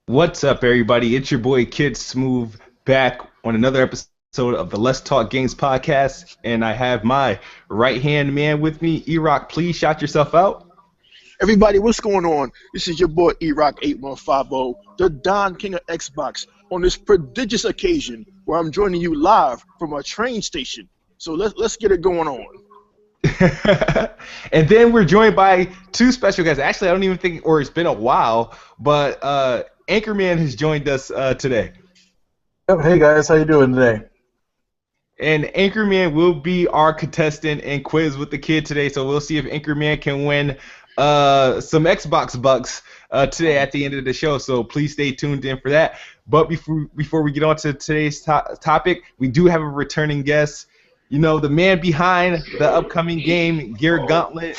What's up, everybody? It's your boy Kid Smooth back on another episode of the Let's Talk Games podcast, and I have my right-hand man with me, E-Rock. Please shout yourself out. Everybody, what's going on? This is your boy E-Rock8150, the Don King of Xbox, on this prodigious occasion where I'm joining you live from a train station. So let's get it going on. And then we're joined by two special guests. Actually, I don't even think, or it's been a while, but Anchorman has joined us today. Hey guys, how you doing today? And Anchorman will be our contestant in Quiz with the Kid today, so we'll see if Anchorman can win some Xbox bucks today at the end of the show. So please stay tuned in for that. But before we get on to today's topic, we do have a returning guest. You know, the man behind the upcoming game, Gear Gauntlet,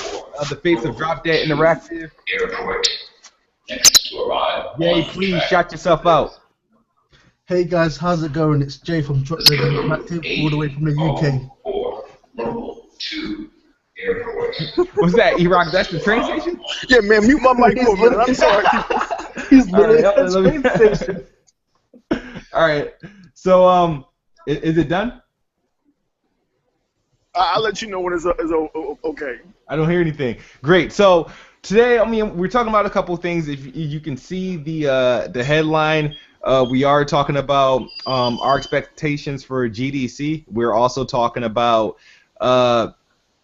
the face of Drop Dead Interactive. Jay, please shout yourself out. Hey guys, how's it going? It's Jay from Drop Dead Interactive, all the way from the UK. What's that, E-Rock? That's the train station? Yeah, man, mute my mic for a minute. I'm sorry. He's literally at the train station. All right. So, is it done? I'll let you know when it's okay. I don't hear anything. Great. So today, we're talking about a couple of things. If you can see the headline, we are talking about our expectations for GDC. We're also talking about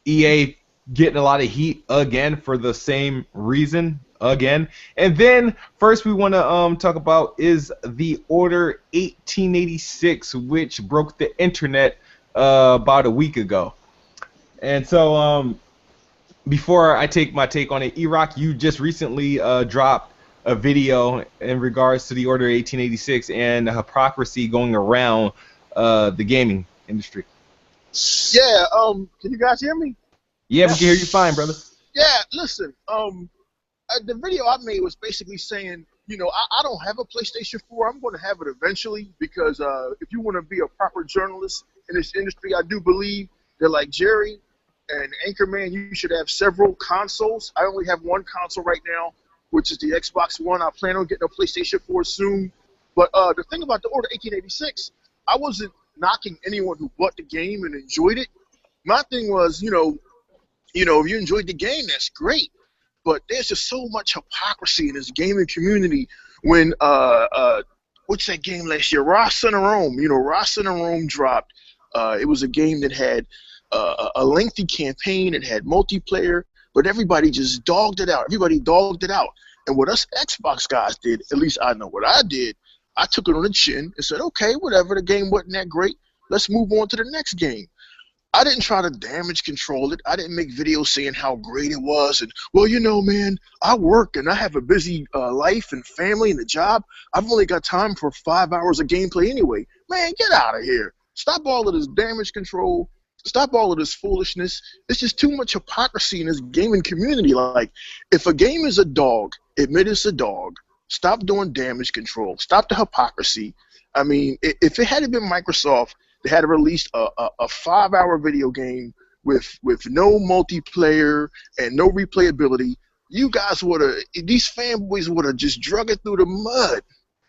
EA getting a lot of heat again for the same reason again. And then first we want to talk about is the Order 1886, which broke the internet about a week ago. And so before I take my take on it, E-Rock, you just recently dropped a video in regards to the Order 1886 and the hypocrisy going around the gaming industry. Yeah, can you guys hear me? Yeah, we can hear you fine, brother. Yeah, listen, the video I made was basically saying, you know, I don't have a PlayStation 4. I'm going to have it eventually because if you want to be a proper journalist in this industry, I do believe that, like Jerry and Anchorman, you should have several consoles. I only have one console right now, which is the Xbox One. I plan on getting a PlayStation 4 soon. But the thing about the Order 1886, I wasn't knocking anyone who bought the game and enjoyed it. My thing was, you know, if you enjoyed the game, that's great. But there's just so much hypocrisy in this gaming community when, what's that game last year? Ross Center Rome. You know, Ross Center Rome dropped. It was a game that had a lengthy campaign. It had multiplayer, but everybody just dogged it out. Everybody dogged it out. And what us Xbox guys did, at least I know what I did, I took it on the chin and said, okay, whatever, the game wasn't that great. Let's move on to the next game. I didn't try to damage control it. I didn't make videos saying how great it was. And, well, you know, man, I work and I have a busy life and family and a job. I've only got time for 5 hours of gameplay anyway. Man, get out of here. Stop all of this damage control. Stop all of this foolishness. It's just too much hypocrisy in this gaming community. Like, if a game is a dog, admit it's a dog. Stop doing damage control. Stop the hypocrisy. I mean, if it hadn't been Microsoft, they had released a 5-hour video game with no multiplayer and no replayability, you guys would have, these fanboys would have just drug it through the mud.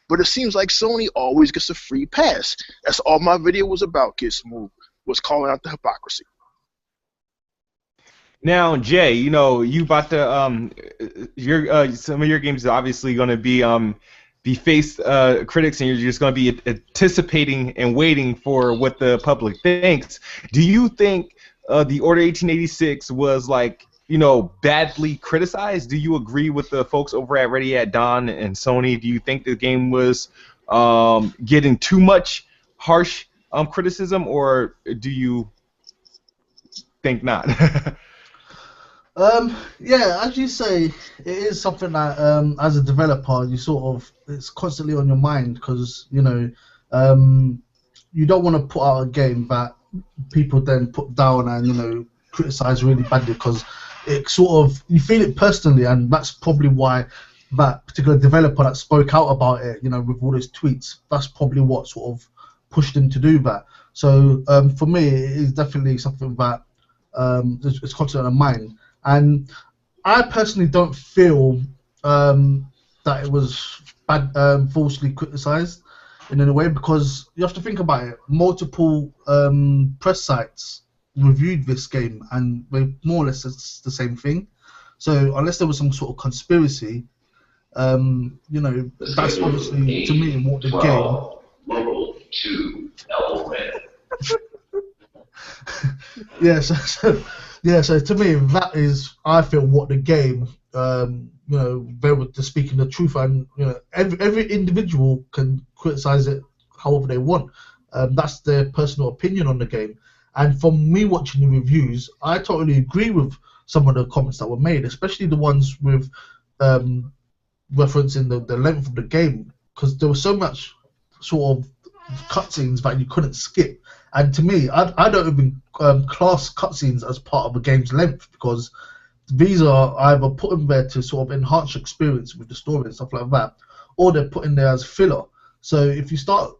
But it seems like Sony always gets a free pass. That's all my video was about, Kid Smooth, was calling out the hypocrisy. Now, Jay, you know, you about to some of your games are obviously going to be faced critics, and you're just going to be anticipating and waiting for what the public thinks. Do you think the Order 1886 was, like, you know, badly criticized? Do you agree with the folks over at Ready at Dawn and Sony? Do you think the game was getting too much harsh criticism, or do you think not? Yeah, as you say, it is something that as a developer, you sort of, it's constantly on your mind because, you know, you don't want to put out a game that people then put down and, you know, criticize really badly because it sort of, you feel it personally, and that's probably why that particular developer that spoke out about it, you know, with all those tweets, that's probably what sort of pushed him to do that. So for me, it is definitely something that it's constantly on mind. And I personally don't feel that it was falsely criticized in a way, because you have to think about it. Multiple press sites reviewed this game, and they more or less it's the same thing. So unless there was some sort of conspiracy, you know, that's obviously to me what the game. Level 2, Elwin. Yeah, so to me that is, I feel, what the game. You know, they were just speaking the truth, and you know, every individual can criticize it however they want. That's their personal opinion on the game. And from me watching the reviews, I totally agree with some of the comments that were made, especially the ones with referencing the length of the game, because there was so much sort of cutscenes that you couldn't skip. And to me, I don't even class cutscenes as part of a game's length, because these are either put in there to sort of enhance your experience with the story and stuff like that, or they're put in there as filler. So if you start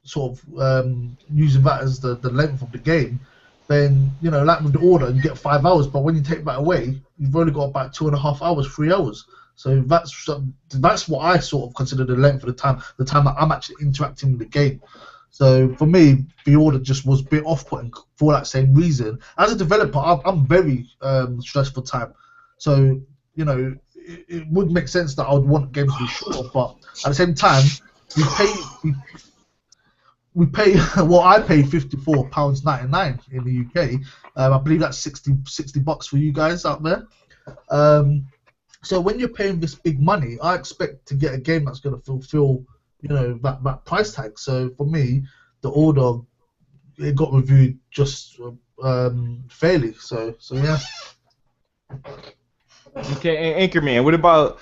sort of using that as the length of the game, then, you know, like with the Order, you get 5 hours, but when you take that away, you've only got about 2.5 hours, 3 hours. So that's what I sort of consider the length of the time that I'm actually interacting with the game. So for me, the Order just was a bit off-putting for that same reason. As a developer, I'm very stressed for time. So, you know, it would make sense that I would want games to be shorter, but at the same time, we pay well, I pay £54.99 in the UK. I believe that's 60 bucks for you guys out there. So when you're paying this big money, I expect to get a game that's going to fulfill, you know, that price tag. So for me, the Order, it got reviewed just fairly. So yeah. Okay, Anchorman, what about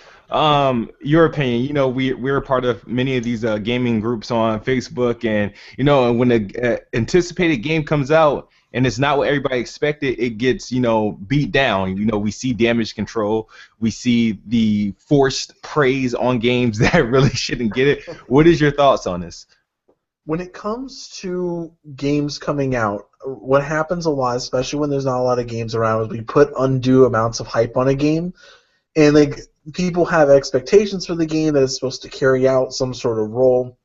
your opinion? You know, we're a part of many of these gaming groups on Facebook, and you know, when the anticipated game comes out and it's not what everybody expected, it gets, you know, beat down. You know, we see damage control, we see the forced praise on games that really shouldn't get it. What is your thoughts on this? When it comes to games coming out, what happens a lot, especially when there's not a lot of games around, is we put undue amounts of hype on a game, and like people have expectations for the game that it's supposed to carry out some sort of role.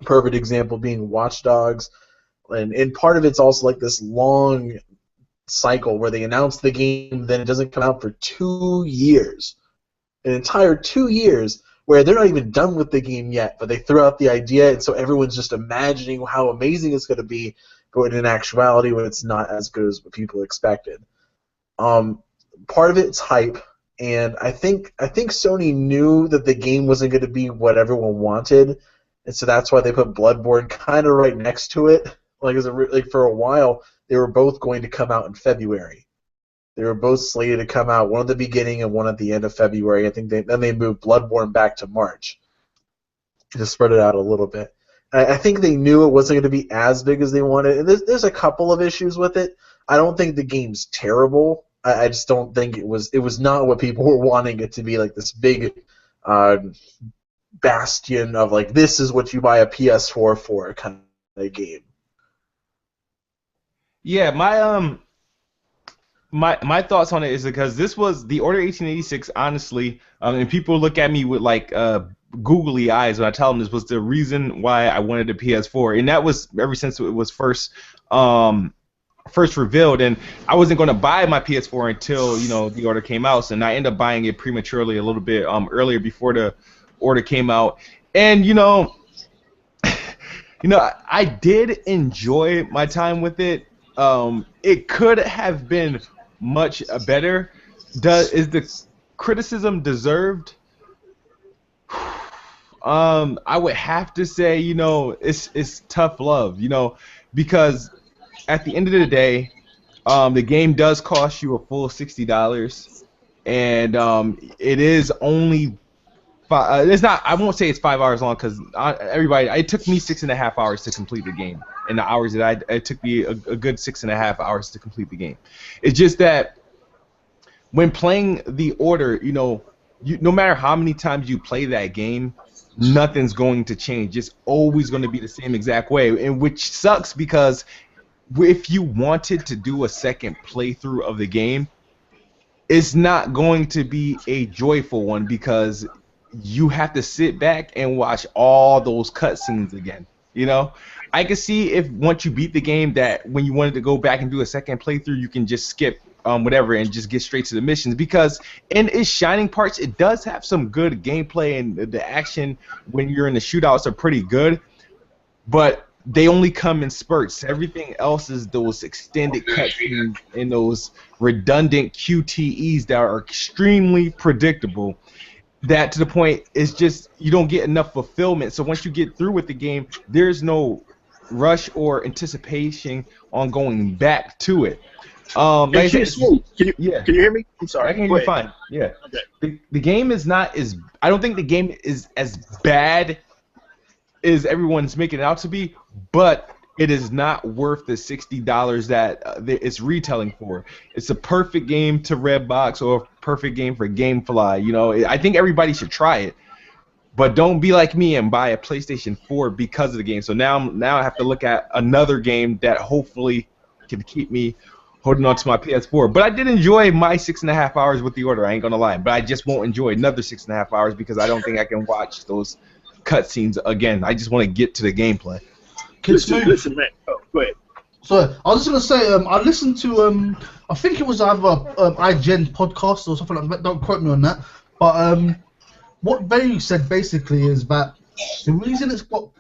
Perfect example being Watch Dogs, and part of it's also like this long cycle where they announce the game, then it doesn't come out for 2 years, an entire 2 years, where they're not even done with the game yet, but they throw out the idea, and so everyone's just imagining how amazing it's going to be, but in actuality, when it's not as good as what people expected. Part of it's hype, and I think Sony knew that the game wasn't going to be what everyone wanted, and so that's why they put Bloodborne kind of right next to it. Like for a while, they were both going to come out in February. They were both slated to come out, one at the beginning and one at the end of February. I think then they moved Bloodborne back to March to spread it out a little bit. I think they knew it wasn't going to be as big as they wanted. And there's a couple of issues with it. I don't think the game's terrible. I just don't think it was not what people were wanting it to be, like this big bastion of like, this is what you buy a PS4 for kind of game. Yeah, my thoughts on it is because this was the Order 1886, honestly, and people look at me with like googly eyes when I tell them this was the reason why I wanted a PS4, and that was ever since it was first revealed, and I wasn't going to buy my PS4 until, you know, the Order came out, and I ended up buying it prematurely a little bit earlier before the Order came out, and you know, I did enjoy my time with it. It could have been much better. Is the criticism deserved? I would have to say, you know, it's tough love, you know, because at the end of the day, the game does cost you a full $60, and it is only it's not. I won't say it's 5 hours long, because it took me 6.5 hours to complete the game, and the hours that it took me a good 6.5 hours to complete the game. It's just that when playing the Order, you know, no matter how many times you play that game, nothing's going to change. It's always going to be the same exact way, and which sucks, because if you wanted to do a second playthrough of the game, it's not going to be a joyful one, because you have to sit back and watch all those cutscenes again. You know, I can see if once you beat the game that when you wanted to go back and do a second playthrough, you can just skip whatever and just get straight to the missions, because in its shining parts, it does have some good gameplay, and the action when you're in the shootouts are pretty good, but they only come in spurts. Everything else is those extended cutscenes and those redundant QTEs that are extremely predictable, that to the point it's just you don't get enough fulfillment. So once you get through with the game, there's no rush or anticipation on going back to it. Like I said, Smooth. yeah, Can you hear me? I'm sorry. I can hear Go you ahead. fine. Yeah, Okay. the game is not as, I don't think the game is as bad as everyone's making it out to be, but it is not worth the $60 that it's retailing for. It's a perfect game to Redbox or a perfect game for GameFly. You know, I think everybody should try it, but don't be like me and buy a PlayStation 4 because of the game. So now I have to look at another game that hopefully can keep me holding on to my PS4. But I did enjoy my 6.5 hours with the order. I ain't gonna lie, but I just won't enjoy another 6.5 hours because I don't think I can watch those cutscenes again. I just want to get to the gameplay. Listen, man. Oh, go ahead. So I was just gonna say, I listened to I think it was either IGN podcast or something like that. Don't quote me on that. But what they said basically is that the reason it's got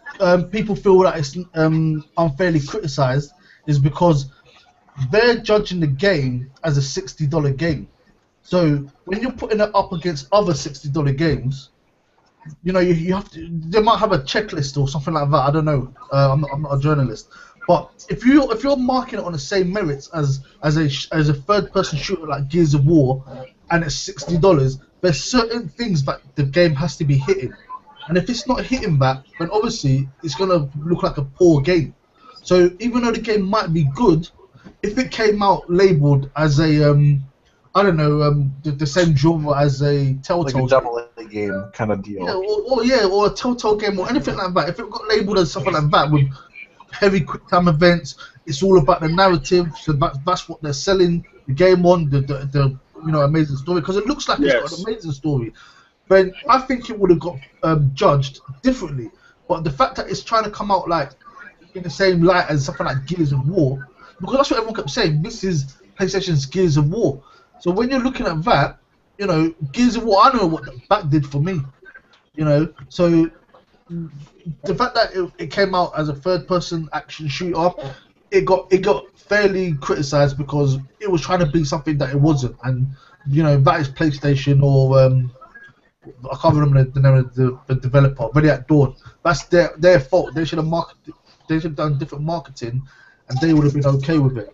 people feel that it's unfairly criticized is because they're judging the game as a $60 game. So when you're putting it up against other $60 games, you know, you have to. They might have a checklist or something like that. I don't know. I'm not a journalist. But if you're marking it on the same merits as a third-person shooter like Gears of War, and it's $60, there's certain things that the game has to be hitting. And if it's not hitting that, then obviously it's gonna look like a poor game. So even though the game might be good, if it came out labeled as a I don't know, the same genre as a Telltale, like a double A game kind of deal. Yeah, or a Telltale game or anything like that. If it got labeled as something like that with heavy quick time events, it's all about the narrative. So that's what they're selling the game on. The amazing story, because it looks like it's got an amazing story. But I think it would have got judged differently. But the fact that it's trying to come out like in the same light as something like Gears of War, because that's what everyone kept saying. This is PlayStation's Gears of War. So when you're looking at that, you know, Gears of War, I know what that did for me. You know, so the fact that it came out as a third-person action shooter, it got fairly criticized because it was trying to be something that it wasn't, and you know that is PlayStation or I can't remember the name of the developer. Ready at Dawn. That's their fault. They should have marketed. They should have done different marketing, and they would have been okay with it.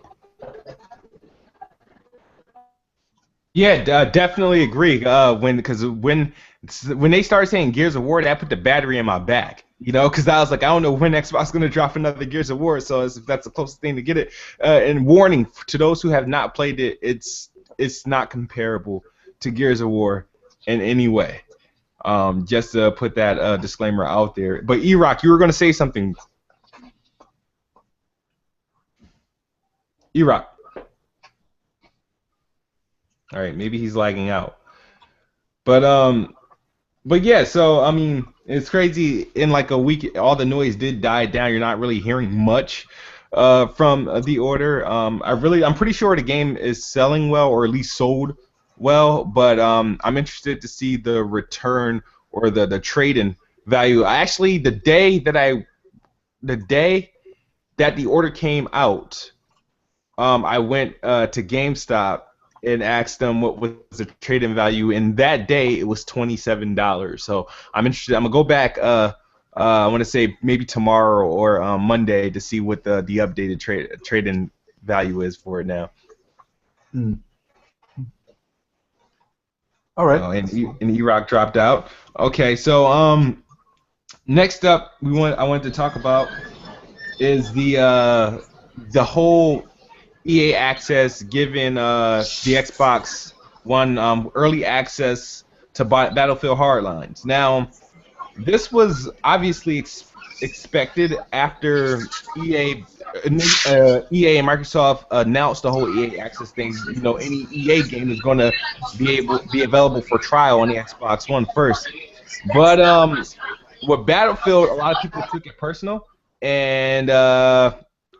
Yeah, definitely agree. Because when they started saying Gears of War, that put the battery in my back. You know, because I was like, I don't know when Xbox is going to drop another Gears of War, so that's the closest thing to get it. And warning to those who have not played it, it's not comparable to Gears of War in any way. Just to put that disclaimer out there. But E-Rock, you were going to say something. E-Rock. All right, maybe he's lagging out. But yeah, so I mean, it's crazy. In like a week, all the noise did die down. You're not really hearing much from the order. I'm pretty sure the game is selling well, or at least sold well. But I'm interested to see the return or the trade-in value. Actually, the day that the order came out, I went to GameStop and asked them what was the trade-in value, and that day it was $27. So I'm interested. I'm gonna go back. I want to say maybe tomorrow or Monday to see what the updated trade-in value is for it now. All right. Oh, and E-Rock dropped out. Okay, so next up I wanted to talk about is the whole EA Access giving the Xbox One early access to Battlefield Hardlines. Now, this was obviously expected after EA and Microsoft announced the whole EA Access thing. You know, any EA game is going to be available for trial on the Xbox One first. But with Battlefield, a lot of people took it personal, and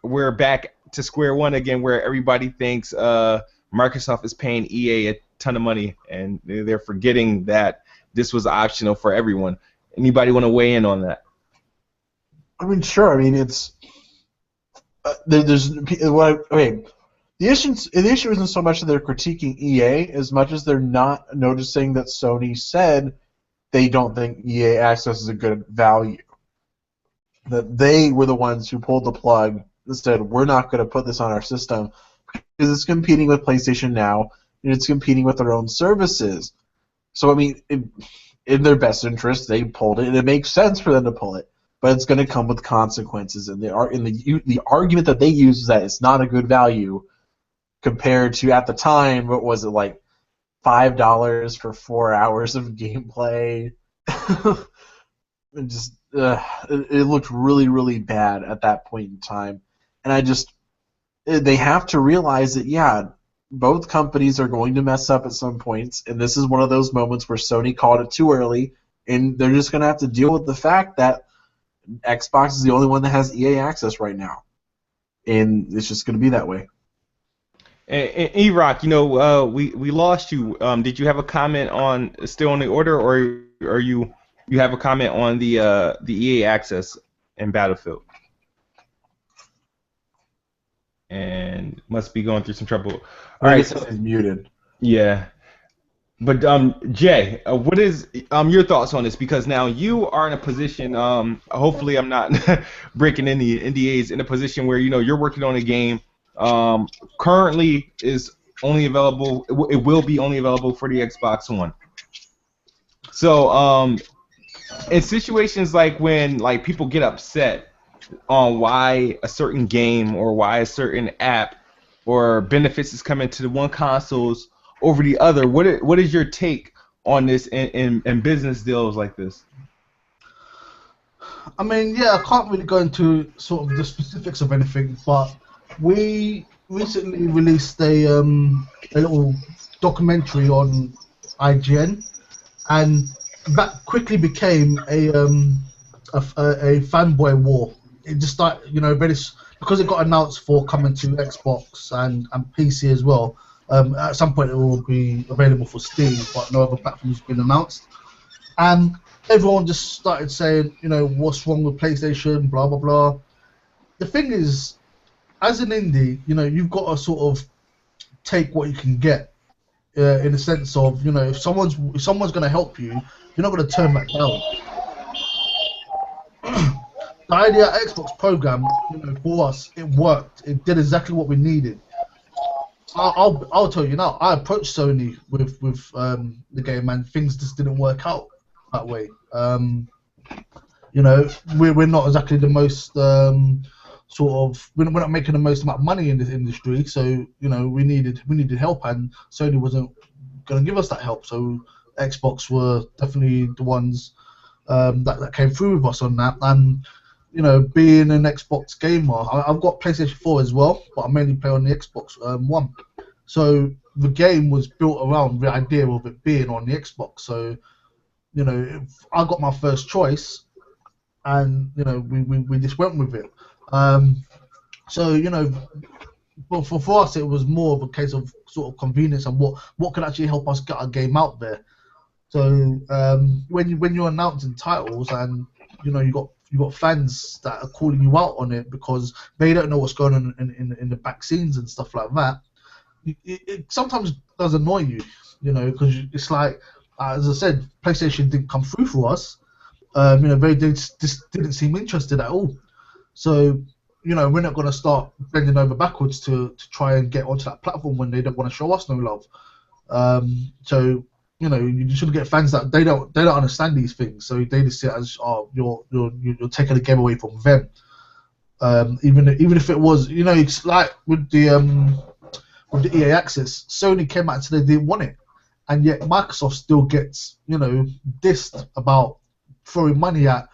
we're back to square one again, where everybody thinks Microsoft is paying EA a ton of money, and they're forgetting that this was optional for everyone. Anybody want to weigh in on that? I mean, sure. I mean, it's there's what okay. The issue isn't so much that they're critiquing EA as much as they're not noticing that Sony said they don't think EA Access is a good value. That they were the ones who pulled the plug and said, we're not going to put this on our system because it's competing with PlayStation Now and it's competing with their own services. So, I mean, in their best interest, they pulled it, and it makes sense for them to pull it. But it's going to come with consequences. And the argument that they use is that it's not a good value compared to, at the time, what was it, like $5 for 4 hours of gameplay? It looked really, really bad at that point in time. And they have to realize that, yeah, both companies are going to mess up at some points, and this is one of those moments where Sony called it too early, and they're just going to have to deal with the fact that Xbox is the only one that has EA Access right now. And it's just going to be that way. And E-Rock, we lost you. Did you have a comment on still on the order, or are you have a comment on the EA Access in Battlefield? And must be going through some trouble. All right, so he's muted. Yeah, but Jay, what is your thoughts on this? Because now you are in a position. Hopefully, I'm not breaking any NDAs. In a position where you're working on a game. Currently is only available. It will be only available for the Xbox One. So, in situations like when people get upset on why a certain game or why a certain app or benefits is coming to the one consoles over the other, what is your take on this in business deals like this? I mean, yeah, I can't really go into sort of the specifics of anything, but we recently released a little documentary on IGN, and that quickly became a fanboy war. It just started, because it got announced for coming to Xbox and PC as well. At some point, it will be available for Steam, but no other platform's been announced. And everyone just started saying, what's wrong with PlayStation, blah blah blah. The thing is, as an indie, you've got to sort of take what you can get, in the sense of, if someone's going to help you, you're not going to turn that down. The idea Xbox program, for us, it worked. It did exactly what we needed. I'll tell you now. I approached Sony with the game, and things just didn't work out that way. We're not exactly the most we're not making the most amount of money in this industry, so we needed help, and Sony wasn't going to give us that help. So Xbox were definitely the ones that came through with us on that. And being an Xbox gamer, I've got PlayStation 4 as well, but I mainly play on the Xbox One. So the game was built around the idea of it being on the Xbox. So I got my first choice, and we just went with it. But for us, it was more of a case of sort of convenience and what could actually help us get our game out there. So when you're announcing titles, and you got fans that are calling you out on it because they don't know what's going on in the back scenes and stuff like that, it sometimes does annoy you, because it's like, as I said, PlayStation didn't come through for us. They just didn't seem interested at all. So, we're not going to start bending over backwards to try and get onto that platform when they don't want to show us no love. So, you shouldn't get fans that they don't understand these things. So they just see it as, you're taking the game away from them. Even if it was, it's like with the EA Access, Sony came out and said they didn't want it, and yet Microsoft still gets dissed about throwing money at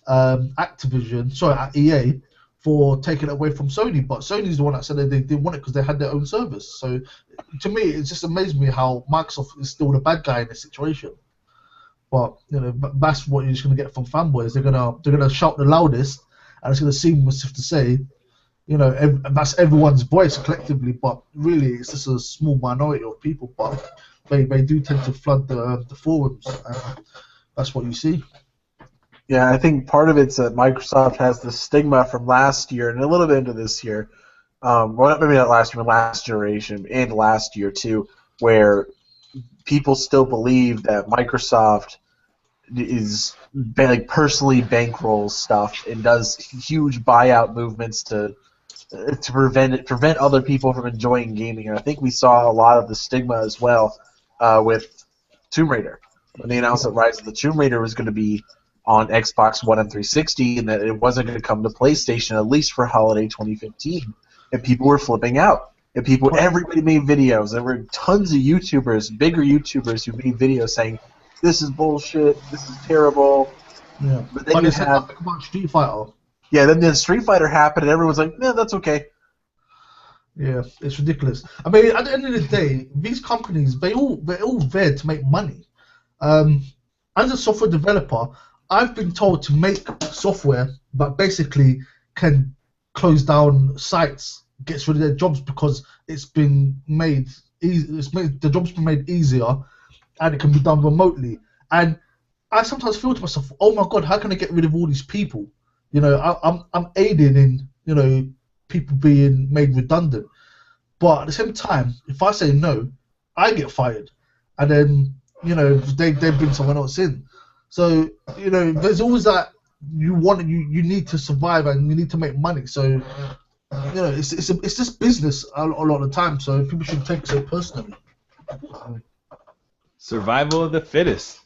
at EA for taking it away from Sony, but Sony's the one that said that they didn't want it because they had their own service. So to me, it just amazed me how Microsoft is still the bad guy in this situation. But that's what you're just gonna get from fanboys. They're gonna shout the loudest, and it's gonna seem as if to say, that's everyone's voice collectively. But really, it's just a small minority of people. But they do tend to flood the forums, and that's what you see. Yeah, I think part of it's that Microsoft has the stigma from last year and a little bit into this year. Well, maybe not last year, but last generation and last year too, where people still believe that Microsoft is like personally bankrolls stuff and does huge buyout movements to prevent other people from enjoying gaming. And I think we saw a lot of the stigma as well with Tomb Raider when they announced that Rise of the Tomb Raider was going to be on Xbox One and 360, and that it wasn't going to come to PlayStation at least for holiday 2015. And people were flipping out. And everybody made videos. There were tons of YouTubers, bigger YouTubers, who made videos saying, "This is bullshit. This is terrible." Yeah. But then you have nothing about Street Fighter. Yeah, then Street Fighter happened, and everyone's like, "Yeah, that's okay." Yeah, it's ridiculous. I mean, at the end of the day, these companies, they're all there to make money. As a software developer, I've been told to make software that basically can close down sites, gets rid of their jobs because it's been made easy. The job's been made easier, and it can be done remotely. And I sometimes feel to myself, "Oh my God, how can I get rid of all these people?" I'm aiding in people being made redundant. But at the same time, if I say no, I get fired, and then they bring someone else in. So there's always that you need to survive and you need to make money. So it's just business a lot of the time. So people should take it so personally. Survival of the fittest.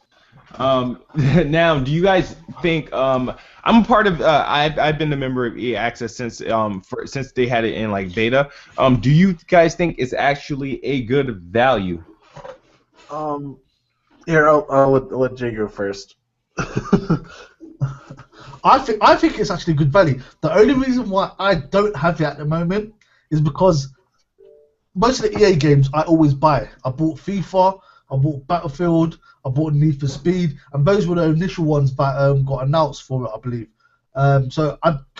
Now, do you guys think? I'm a part of. I've been a member of EA Access since they had it in like beta. Do you guys think it's actually a good value? Here, I'll let Jay go first. I think it's actually good value. The only reason why I don't have it at the moment is because most of the EA games I always buy. I bought FIFA, I bought Battlefield, I bought Need for Speed, and those were the initial ones that got announced for it, I believe. So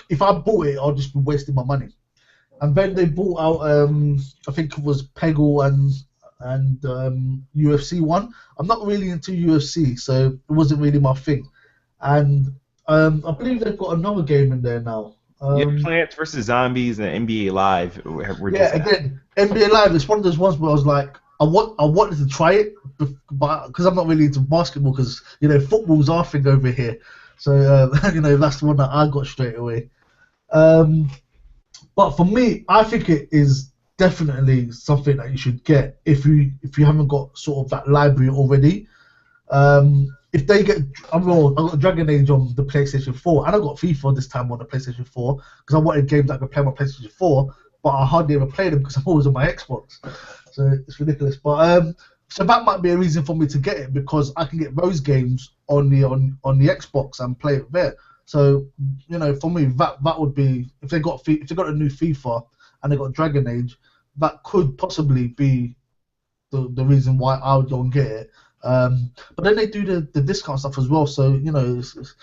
if I bought it, I'll just be wasting my money. And then they brought out, I think it was Peggle and UFC 1. I'm not really into UFC, so it wasn't really my thing. And I believe they've got another game in there now. Plants vs Zombies and NBA Live. Again, NBA Live is one of those ones where I was like, I wanted to try it, but because I'm not really into basketball, because football's our thing over here. So that's the one that I got straight away. But for me, I think it is definitely something that you should get if you haven't got sort of that library already. If they get, I got Dragon Age on the PlayStation 4, and I got FIFA this time on the PlayStation 4 because I wanted games that I could play on my PlayStation 4, but I hardly ever play them because I'm always on my Xbox. So it's ridiculous. But so that might be a reason for me to get it, because I can get those games on the Xbox and play it there. So for me, that would be, if they got a new FIFA and they got Dragon Age, that could possibly be the reason why I would go and get it. But then they do the discount stuff as well. So it's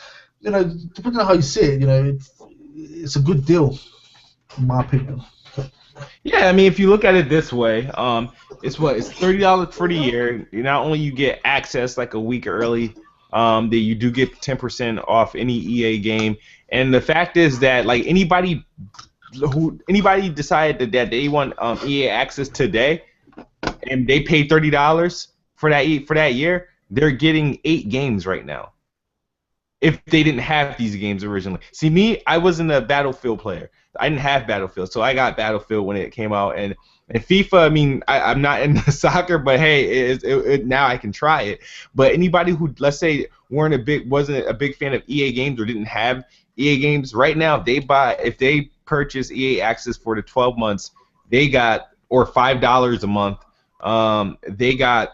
depending on how you see it, it's a good deal, in my opinion. Yeah, I mean, if you look at it this way, it's $30 for the year. Not only you get access like a week early, that you do get 10% off any EA game, and the fact is that like anybody decided that they want EA access today, and they paid $30 for that year, they're getting 8 games right now. If they didn't have these games originally. See, me, I wasn't a Battlefield player. I didn't have Battlefield, so I got Battlefield when it came out. And FIFA, I mean, I'm not into soccer, but hey, now I can try it. But anybody who, let's say, wasn't a big fan of EA games or didn't have EA games, right now, if they purchase EA Access for the 12 months, they got, or $5 a month, they got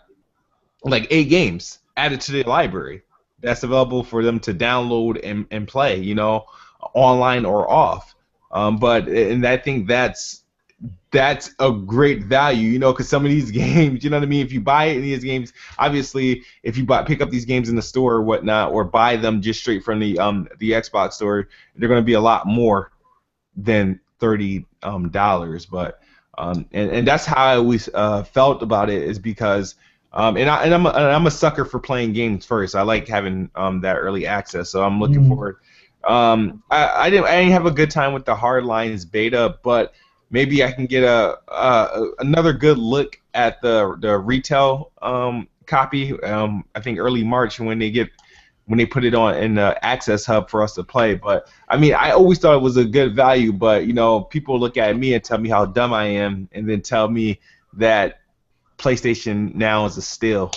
like 8 games added to their library that's available for them to download and play, online or off. But I think that's that's a great value, because some of these games, you know what I mean? If you buy any of these games, obviously, if you pick up these games in the store or whatnot, or buy them just straight from the Xbox store, they're going to be a lot more than $30 but and that's how I always felt about it, is because I'm a sucker for playing games first. I like having that early access, so I'm looking forward. I didn't have a good time with the Hardlines beta, but maybe I can get another good look at the retail copy. I think early March when they put it on in the Access Hub for us to play. But I mean, I always thought it was a good value. But people look at me and tell me how dumb I am, and then tell me that PlayStation Now is a steal.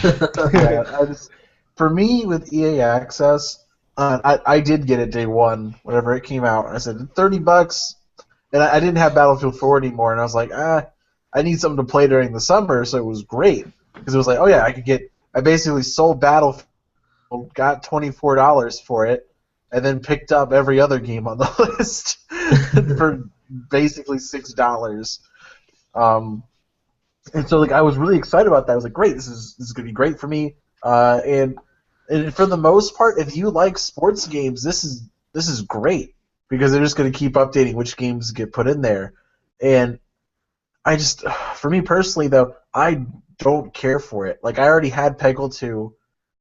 Yeah, for me with EA Access, I did get it day one whenever it came out. I said $30, and I didn't have Battlefield 4 anymore, and I was like, I need something to play during the summer, so it was great because it was like, oh yeah, I basically sold Battlefield, got $24 for it, and then picked up every other game on the list for basically $6. And so like I was really excited about that. I was like, great, this is gonna be great for me. And for the most part, if you like sports games, this is great because they're just gonna keep updating which games get put in there. And for me personally though, I don't care for it. Like I already had Peggle 2,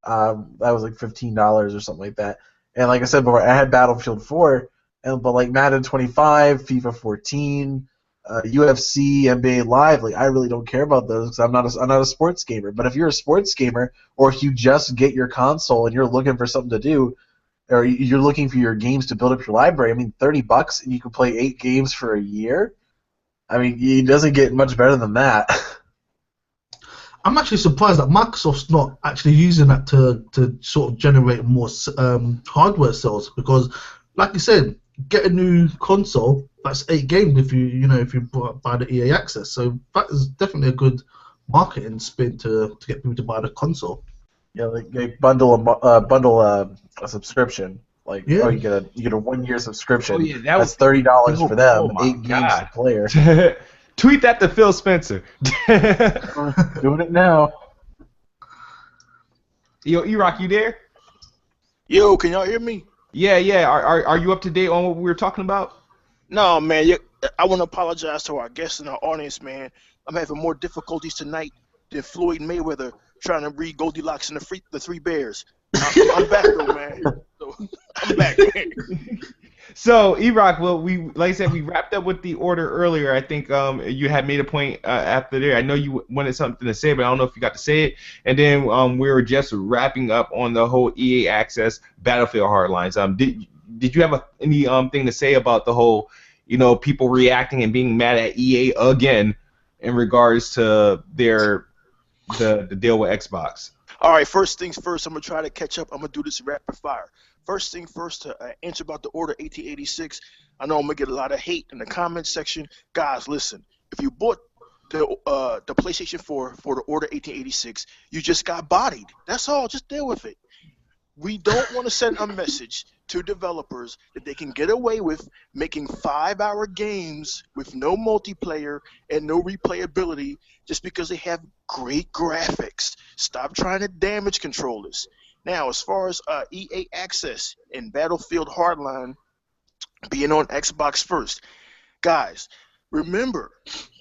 that was like $15 or something like that. And like I said before, I had Battlefield 4, but like Madden 25, FIFA 14. UFC, NBA Live, like I really don't care about those because I'm not a sports gamer. But if you're a sports gamer, or if you just get your console and you're looking for something to do, or you're looking for your games to build up your library, I mean, $30 and you can play 8 games for a year. I mean, it doesn't get much better than that. I'm actually surprised that Microsoft's not actually using that to sort of generate more hardware sales, because, like you said, get a new console. That's 8 games if you buy the EA Access. So that is definitely a good marketing spin to get people to buy the console. Yeah, like bundle a subscription. Like oh, you get a 1-year subscription. Oh, yeah, that's $30 for them. Oh 8 games per player. Tweet that to Phil Spencer. Doing it now. Yo, E-Rock, you there? Yo, can y'all hear me? Yeah. Are you up to date on what we were talking about? No, man. I want to apologize to our guests and our audience, man. I'm having more difficulties tonight than Floyd Mayweather trying to read Goldilocks and the Three Bears. I'm back though, man. So, I'm back, man. So, E-Rock, well, like I said, we wrapped up with the order earlier. I think you had made a point after there. I know you wanted something to say, but I don't know if you got to say it. And then we were just wrapping up on the whole EA Access Battlefield Hardlines. Did you have any thing to say about the whole, people reacting and being mad at EA again in regards to the deal with Xbox? All right, first things first, I'm going to try to catch up. I'm going to do this rapid fire. First thing first, to answer about the Order 1886, I know I'm going to get a lot of hate in the comments section. Guys, listen, if you bought the PlayStation 4 for the Order 1886, you just got bodied. That's all. Just deal with it. We don't want to send a message to developers that they can get away with making 5-hour games with no multiplayer and no replayability just because they have great graphics. Stop trying to damage controllers. Now, as far as EA Access and Battlefield Hardline being on Xbox first, guys, remember,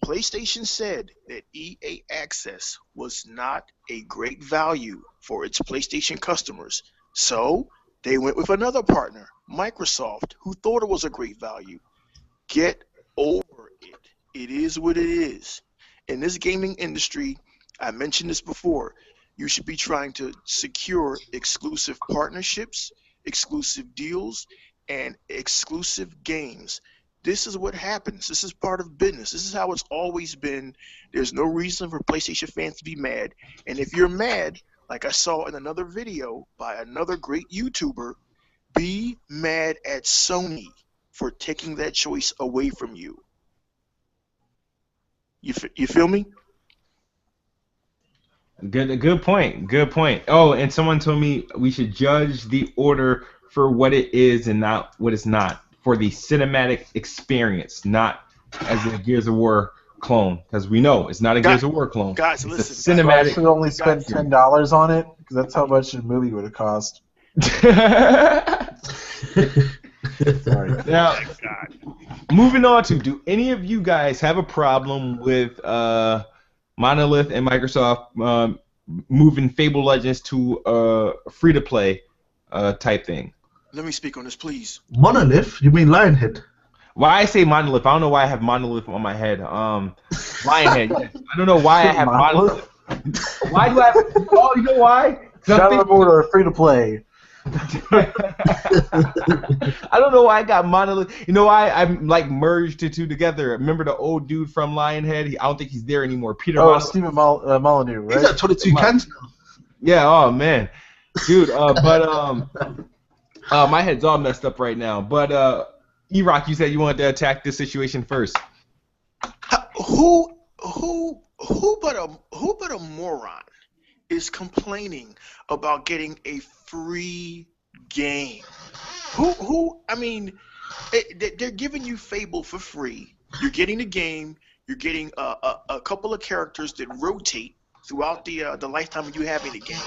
PlayStation said that EA Access was not a great value for its PlayStation customers. So they went with another partner, Microsoft, who thought it was a great value. Get over it. It is what it is. In this gaming industry, I mentioned this before, you should be trying to secure exclusive partnerships, exclusive deals, and exclusive games. This is what happens. This is part of business. This is how it's always been. There's no reason for PlayStation fans to be mad. And if you're mad, like I saw in another video by another great YouTuber, be mad at Sony for taking that choice away from you. You feel me? Good point. Good point. Oh, and someone told me we should judge the order for what it is and not what it's not. For the cinematic experience, not as a Gears of War clone, because we know it's not a Gears of War clone. Guys, it's listen, a So I cinematic. should only spend $10 on it because that's how much the movie would have cost. Sorry. Now, God. moving on to, do any of you guys have a problem with Monolith and Microsoft moving Fable Legends to a free-to-play type thing? Let me speak on this, please. Monolith? You mean Lionhead? Why I say Monolith, I don't know why I have Monolith on my head. Lionhead, yes. I don't know why I have Monolith. Why do I have... Oh, you know why? Shadow of Mordor free to play. I don't know why I got Monolith. You know why I'm like merged the two together? Remember the old dude from Lionhead? I don't think he's there anymore. Peter. Oh, Stephen Molyneux, right? He's at 22 cans now. Yeah. Oh man, dude. My head's all messed up right now. But E-Rock, you said you wanted to attack this situation first. Who but a moron is complaining about getting a free game? I mean, they're giving you Fable for free. You're getting the game. You're getting a couple of characters that rotate throughout the lifetime you have in the game.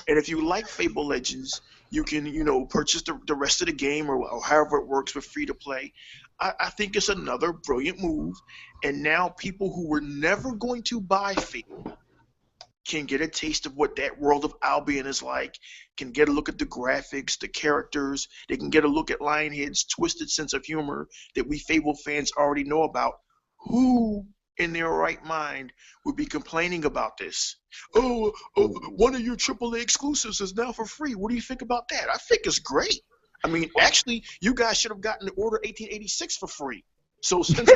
And if you like Fable Legends, you can purchase the rest of the game or however it works with free to play. I think it's another brilliant move. And now people who were never going to buy Fable can get a taste of what that world of Albion is like, can get a look at the graphics, the characters. They can get a look at Lionhead's twisted sense of humor that we Fable fans already know about. Who in their right mind would be complaining about this? Oh, one of your AAA exclusives is now for free. What do you think about that? I think it's great. I mean, actually, you guys should have gotten the Order 1886 for free. So since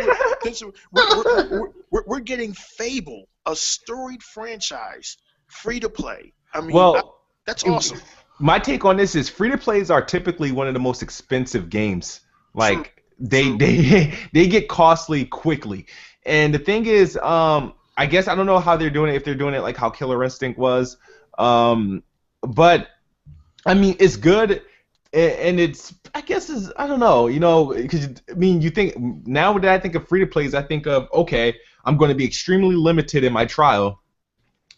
we're getting Fable, a storied franchise, free to play. I mean, that's awesome. My take on this is free-to-plays are typically one of the most expensive games. Like they get costly quickly. And the thing is, I guess I don't know how they're doing it, if they're doing it like how Killer Instinct was. But I mean, it's good, and it's, I guess, is, I don't know, because I mean, you think, now that I think of free-to-plays, I think of, okay, I'm going to be extremely limited in my trial,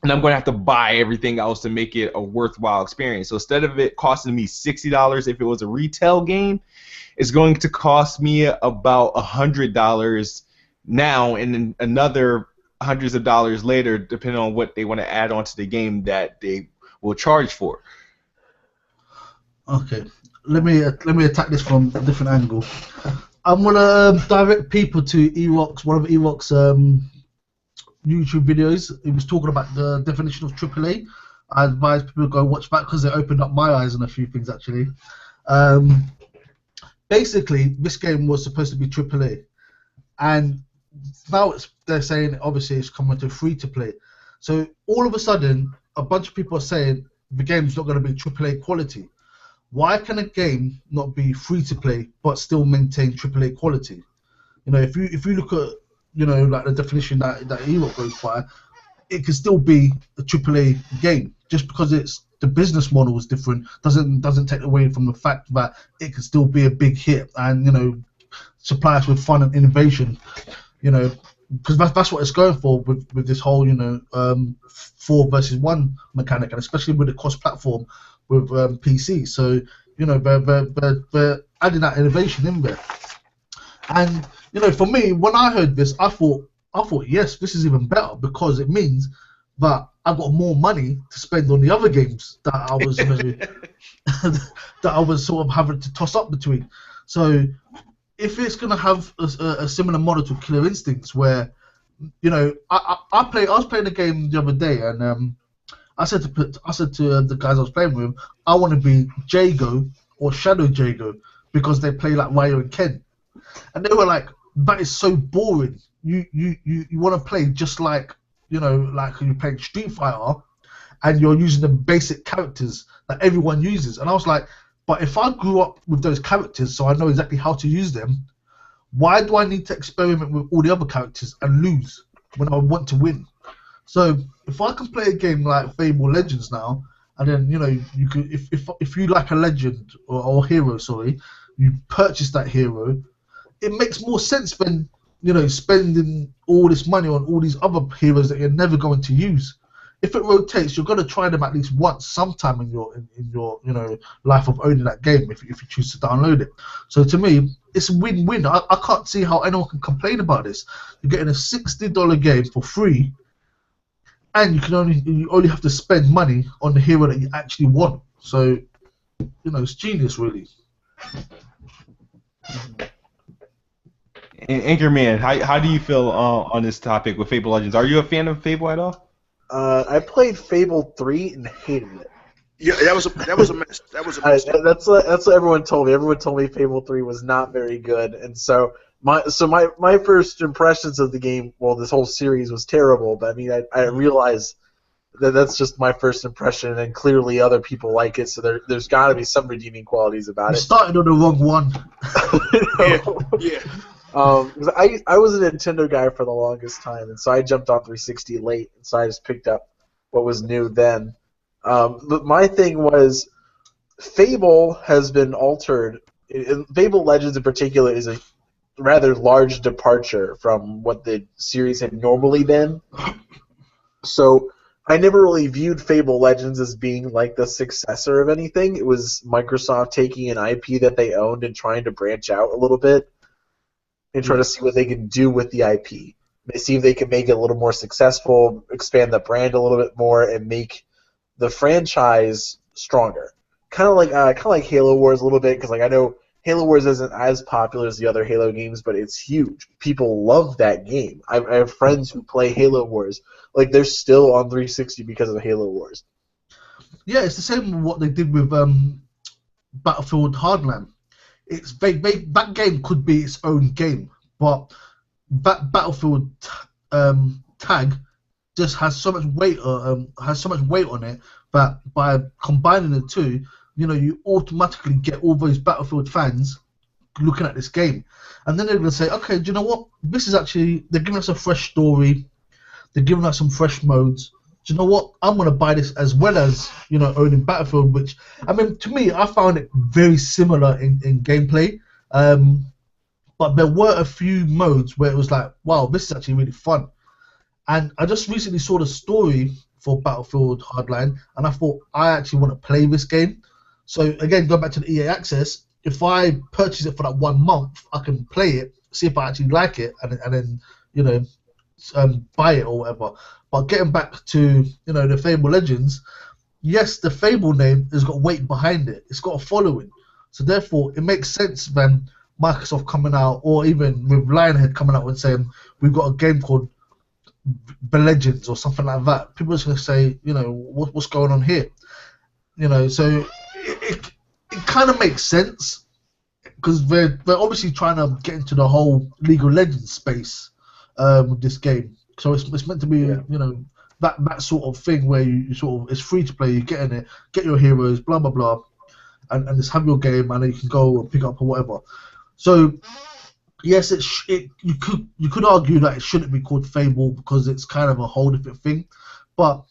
and I'm going to have to buy everything else to make it a worthwhile experience. So instead of it costing me $60 if it was a retail game, it's going to cost me about $100 now, and then another hundreds of dollars later, depending on what they want to add onto the game that they will charge for. Okay, let me attack this from a different angle. I'm gonna direct people to one of Erock's YouTube videos. He was talking about the definition of AAA. I advise people to go watch that because it opened up my eyes on a few things actually. Basically, this game was supposed to be AAA, and now they're saying obviously it's coming to free to play. So all of a sudden, a bunch of people are saying the game's not going to be AAA quality. Why can a game not be free to play but still maintain AAA quality? If you look at like the definition that Erock goes by, it can still be a AAA game. Just because the business model is different doesn't take away from the fact that it can still be a big hit and supply us with fun and innovation. Because that's what it's going for with this whole 4 versus 1 mechanic, and especially with the cross-platform with PC. So they're adding that innovation in there. And for me, when I heard this, I thought yes, this is even better because it means that I've got more money to spend on the other games that I was that I was sort of having to toss up between. So if it's gonna have a similar model to Killer Instincts, where I was playing a game the other day, and I said to the guys I was playing with, I want to be Jago or Shadow Jago because they play like Ryo and Ken, and they were like, that is so boring. You want to play just like like you're playing Street Fighter, and you're using the basic characters that everyone uses. And I was like, but if I grew up with those characters, so I know exactly how to use them, why do I need to experiment with all the other characters and lose when I want to win? So if I can play a game like Fable Legends now, and then you could, if you like a legend or hero, sorry, you purchase that hero, it makes more sense than spending all this money on all these other heroes that you're never going to use. If it rotates, you're going to try them at least once, sometime in your life of owning that game if you choose to download it. So to me, it's a win-win. I can't see how anyone can complain about this. You're getting a $60 game for free, and you only have to spend money on the hero that you actually want. So it's genius, really. Anchorman, how do you feel on this topic with Fable Legends? Are you a fan of Fable at all? I played Fable 3 and hated it. Yeah, that was a mess. That was a mess. That's what everyone told me. Everyone told me Fable 3 was not very good, and so my first impressions of the game, well, this whole series was terrible. But I mean, I realized that's just my first impression, and clearly other people like it. So there's got to be some redeeming qualities about it. You started on the wrong one. Yeah. 'Cause I was a Nintendo guy for the longest time, and so I jumped on 360 late, and so I just picked up what was new then. But my thing was, Fable has been altered. Fable Legends in particular is a rather large departure from what the series had normally been. So I never really viewed Fable Legends as being like the successor of anything. It was Microsoft taking an IP that they owned and trying to branch out a little bit and try to see what they can do with the IP. They see if they can make it a little more successful, expand the brand a little bit more, and make the franchise stronger. Kind of like Halo Wars a little bit, because I know Halo Wars isn't as popular as the other Halo games, but it's huge. People love that game. I have friends who play Halo Wars. They're still on 360 because of Halo Wars. Yeah, it's the same with what they did with Battlefield Hardline. That game could be its own game, but Battlefield tag just has so much weight on it that by combining the two, you automatically get all those Battlefield fans looking at this game, and then they're going to say, okay, do you know what? This is actually, they're giving us a fresh story, they're giving us some fresh modes. Do you know what? I'm going to buy this as well as owning Battlefield, which, I mean, to me, I found it very similar in gameplay, but there were a few modes where it was like, wow, this is actually really fun. And I just recently saw the story for Battlefield Hardline, and I thought, I actually want to play this game. So again, going back to the EA Access, if I purchase it for that 1 month, I can play it, see if I actually like it, and then buy it or whatever. But getting back to the Fable Legends, yes, the Fable name has got weight behind it. It's got a following, so therefore it makes sense when Microsoft coming out, or even with Lionhead coming out and saying we've got a game called Fable Legends or something like that. People are just going to say, what's going on here? So it kind of makes sense because they're obviously trying to get into the whole League of Legends space with this game. So it's meant to be, that sort of thing where you sort of, it's free to play, you get in it, get your heroes, blah blah blah, and just have your game, and then you can go and pick up or whatever. So yes, you could argue that it shouldn't be called Fable because it's kind of a whole different thing, but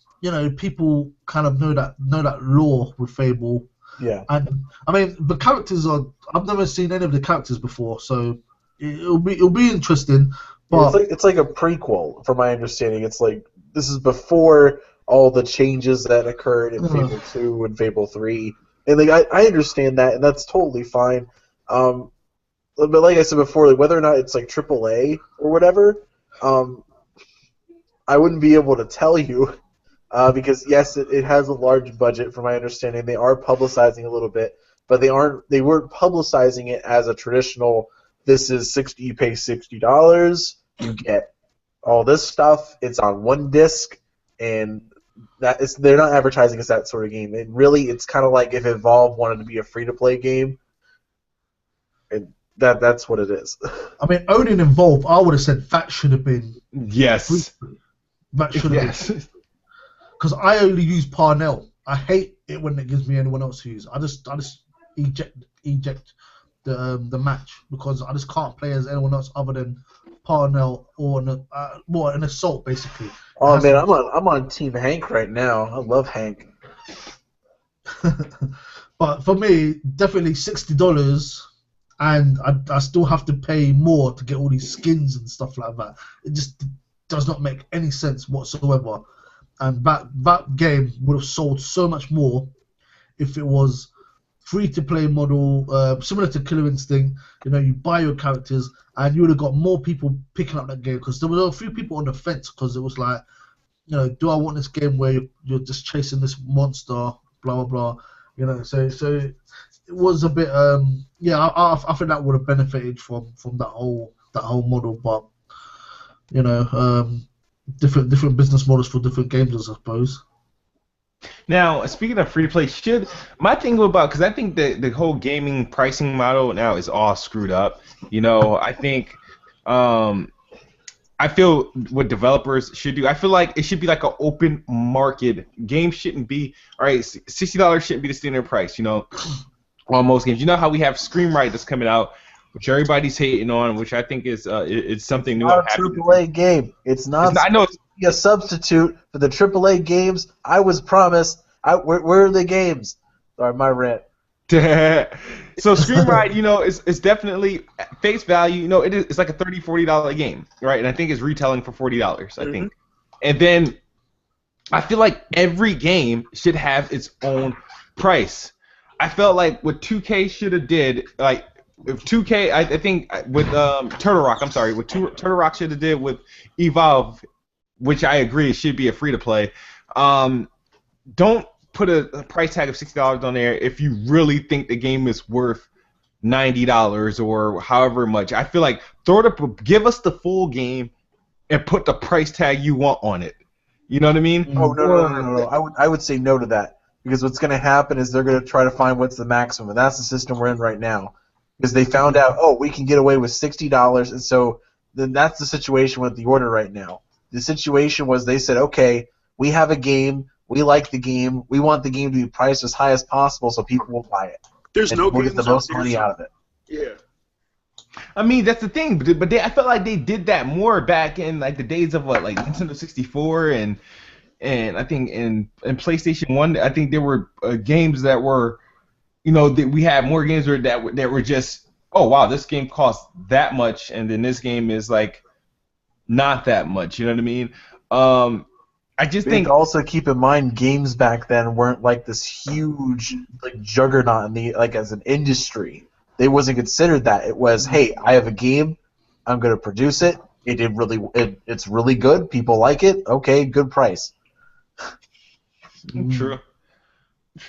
people kind of know that lore with Fable. Yeah. And I mean the characters I've never seen any of the characters before, so it'll be interesting. But it's like a prequel, from my understanding. It's like this is before all the changes that occurred in Fable 2 and Fable 3, and I understand that, and that's totally fine. But like I said before, whether or not it's like AAA or whatever, I wouldn't be able to tell you because yes, it has a large budget, from my understanding. They are publicizing a little bit, but they weren't publicizing it as a traditional. This is you pay $60, you get all this stuff. It's on one disc, and they're not advertising as that sort of game. It's kind of like if Evolve wanted to be a free-to-play game, and that's what it is. I mean, owning Evolve, I would have said that should have been yes. That should have been, because I only use Parnell. I hate it when it gives me anyone else to use. I just eject the match because I just can't play as anyone else other than Parnell or an assault basically. Oh man, I'm on Team Hank right now. I love Hank. But for me, definitely $60. and I still have to pay more to get all these skins and stuff like that. It just does not make any sense whatsoever. And that game would have sold so much more if it was free-to-play model, similar to Killer Instinct. You know, you buy your characters, and you would have got more people picking up that game, because there were a few people on the fence, because it was like, you know, do I want this game where you're just chasing this monster, blah blah blah, you know? So it was a bit, yeah. I think that would have benefited from that whole model, but you know, different business models for different games, I suppose. Now, speaking of free to play, my thing about, because I think the whole gaming pricing model now is all screwed up. You know, I think, I feel what developers should do. I feel like it should be like an open market. Games shouldn't be, all right, $60 shouldn't be the standard price. You know, on most games. You know how we have Screamrite that's coming out, which everybody's hating on, which I think is it's something new. Not a AAA game. It's not. I know it's a substitute for the AAA games I was promised. Where are the games? Sorry, my rant. So Screamrite, you know, it's definitely face value. You know, it's like a $30, $40 game, right? And I think it's retailing for $40. I think, and then I feel like every game should have its own price. I felt like what 2K should have did, like if 2K, I think with Turtle Rock, I'm sorry, what Turtle Rock should have did with Evolve, which I agree should be a free to play. Don't put a price tag of $60 on there if you really think the game is worth $90 or however much. I feel like give us the full game and put the price tag you want on it. You know what I mean? Oh no. I would say no to that, because what's going to happen is they're going to try to find what's the maximum, and that's the system we're in right now. Because they found out, oh, we can get away with $60, and so then that's the situation with the order right now. The situation was they said, okay, we have a game, we like the game, we want the game to be priced as high as possible so people will buy it. There's no we'll get the most money out of it. Yeah. I mean, that's the thing, but I felt like they did that more back in like the days of what, like Nintendo 64 and I think in PlayStation 1. I think there were games that were, you know, we had more games that were just, oh wow, this game costs that much, and then this game is like not that much. You know what I mean? I just think also keep in mind games back then weren't like this huge like juggernaut in the like as an industry. They wasn't considered that. It was, hey, I have a game, I'm gonna produce it. It's really good. People like it. Okay, good price. True.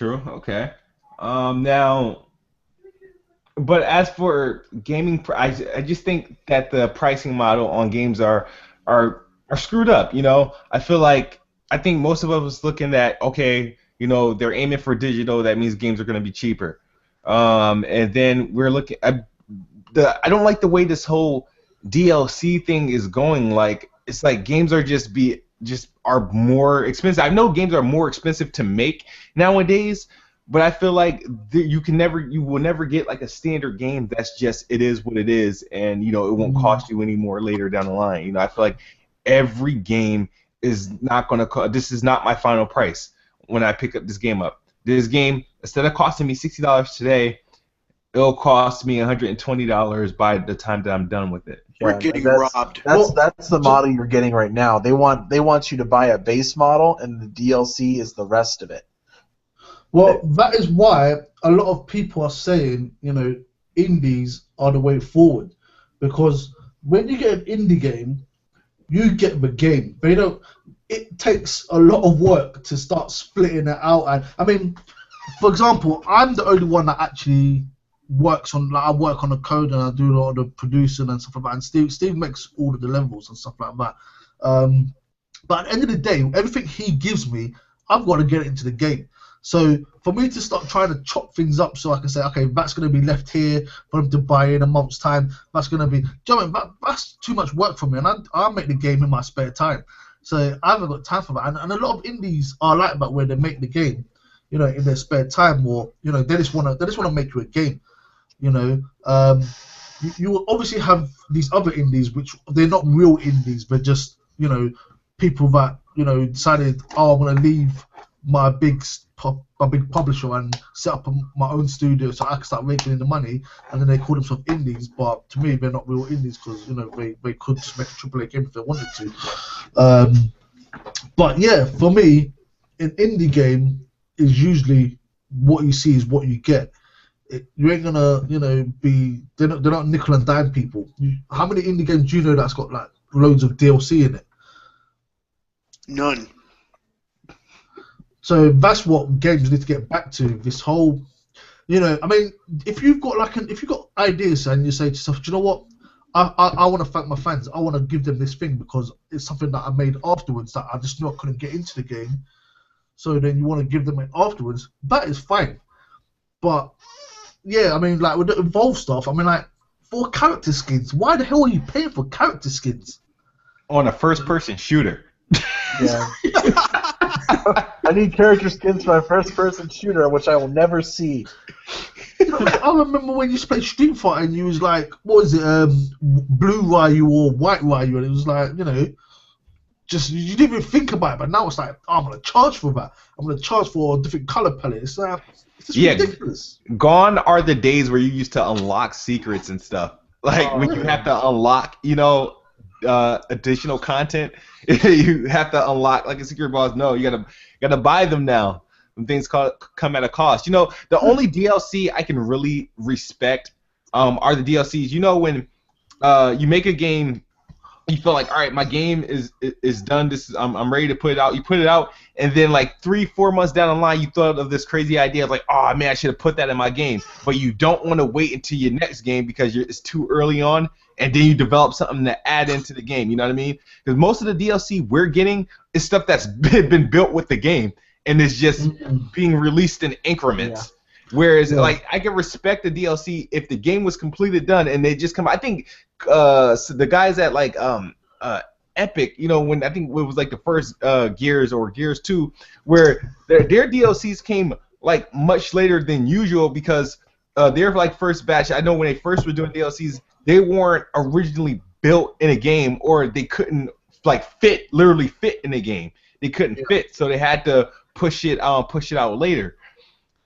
Okay. Now, but as for gaming, I just think that the pricing model on games are screwed up. You know, I think most of us looking at, okay, you know, they're aiming for digital. That means games are going to be cheaper. And then we're looking at I don't like the way this whole DLC thing is going. Like, it's like games are are more expensive. I know games are more expensive to make nowadays, but I feel like you will never get like a standard game that's just, it is what it is, and you know, it won't cost you any more later down the line. You know, I feel like every game is not going to cost. This is not my final price when I pick up this game up. This game, instead of costing me $60 today, it'll cost me $120 by the time that I'm done with it. We're getting robbed. That's the model you're getting right now. They want you to buy a base model, and the DLC is the rest of it. Well, that is why a lot of people are saying, you know, indies are the way forward, because when you get an indie game, you get the game. They don't. It takes a lot of work to start splitting it out. And I mean, for example, I'm the only one that actually works on. Like, I work on the code and I do a lot of the producing and stuff like that. And Steve makes all of the levels and stuff like that. But at the end of the day, everything he gives me, I've got to get it into the game. So for me to start trying to chop things up, so I can say, okay, that's going to be left here for them to buy in a month's time. That's going to be, that's too much work for me, and I make the game in my spare time. So I haven't got time for that. And a lot of indies are like that, where they make the game, you know, in their spare time, or you know, they just want to make you a game. You know, you will obviously have these other indies, which they're not real indies, but just, you know, people that, you know, decided, oh, I'm going to leave my big a big publisher and set up my own studio so I can start making the money. And then they call themselves indies, but to me they're not real indies because they could just make a AAA game if they wanted to. But yeah, for me, an indie game is usually what you see is what you get. You ain't gonna be they're not nickel and dime people. How many indie games do you know that's got like loads of DLC in it? None. So that's what games need to get back to. This whole, I mean, if you've got ideas and you say to yourself, do you know what, I want to thank my fans. I want to give them this thing because it's something that I made afterwards that I just knew I couldn't get into the game. So then you want to give them it afterwards. That is fine. But yeah, I mean, like with the Evolve stuff, I mean, like for character skins, why the hell are you paying for character skins on a first-person shooter? Yeah. I need character skins for my first-person shooter, which I will never see. I remember when you used to play Street Fighter and you was like, what was it, blue Ryu or white Ryu, and it was like, just you didn't even think about it. But now it's like, I'm gonna charge for that. I'm gonna charge for a different color palette. It's just ridiculous. Gone are the days where you used to unlock secrets and stuff. Like when you have to unlock, additional content. You have to unlock like a secret boss. No, you gotta buy them now. When things come at a cost. The only DLC I can really respect are the DLCs. When you make a game, you feel like, all right, my game is done. I'm ready to put it out. You put it out, and then like 3-4 months down the line, you thought of this crazy idea of like, oh man, I should have put that in my game. But you don't want to wait until your next game because it's too early on, and then you develop something to add into the game. You know what I mean? Because most of the DLC we're getting is stuff that's been built with the game, and it's just being released in increments. Yeah. Whereas, like, I can respect the DLC if the game was completed done and they just come. I think so the guys at like Epic, when I think it was like the first Gears or Gears 2, where their DLCs came like much later than usual because their like first batch. I know when they first were doing DLCs, they weren't originally built in a game, or they couldn't like literally fit in a game. They couldn't fit, so they had to push it out later.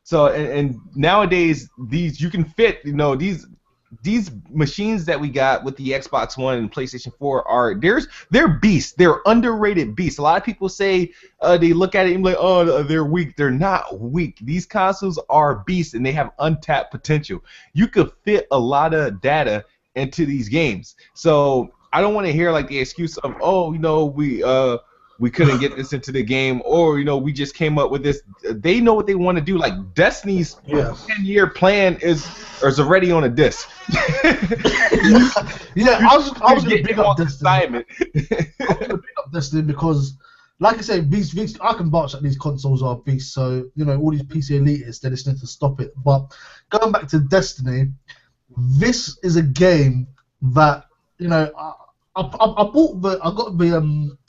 So and nowadays you can fit these machines that we got with the Xbox One and PlayStation 4 they're beasts. They're underrated beasts. A lot of people say they look at it and be like, oh, they're weak. They're not weak. These consoles are beasts and they have untapped potential. You could fit a lot of data into these games. So I don't want to hear like the excuse of, we couldn't get this into the game, or we just came up with this. They know what they want to do. Like Destiny's 10-year plan is already on a disc. I was gonna pick up Destiny. I was gonna pick up Destiny because, like I say, these I can vouch that these consoles are beasts. So all these PC elitists, they just need to stop it. But going back to Destiny, this is a game that I got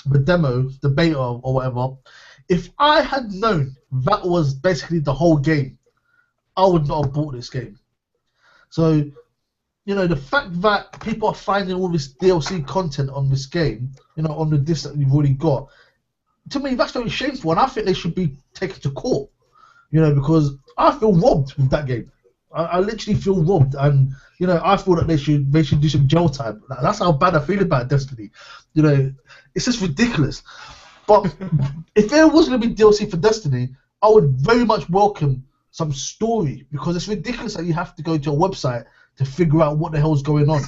the demo, the beta or whatever. If I had known that was basically the whole game, I would not have bought this game. So, the fact that people are finding all this DLC content on this game, on the disc that you've already got, to me that's very shameful, and I think they should be taken to court. Because I feel robbed with that game. I literally feel robbed, and I feel that they should do some jail time. That's how bad I feel about Destiny. It's just ridiculous. But if there was going to be DLC for Destiny, I would very much welcome some story, because it's ridiculous that you have to go to a website to figure out what the hell's going on.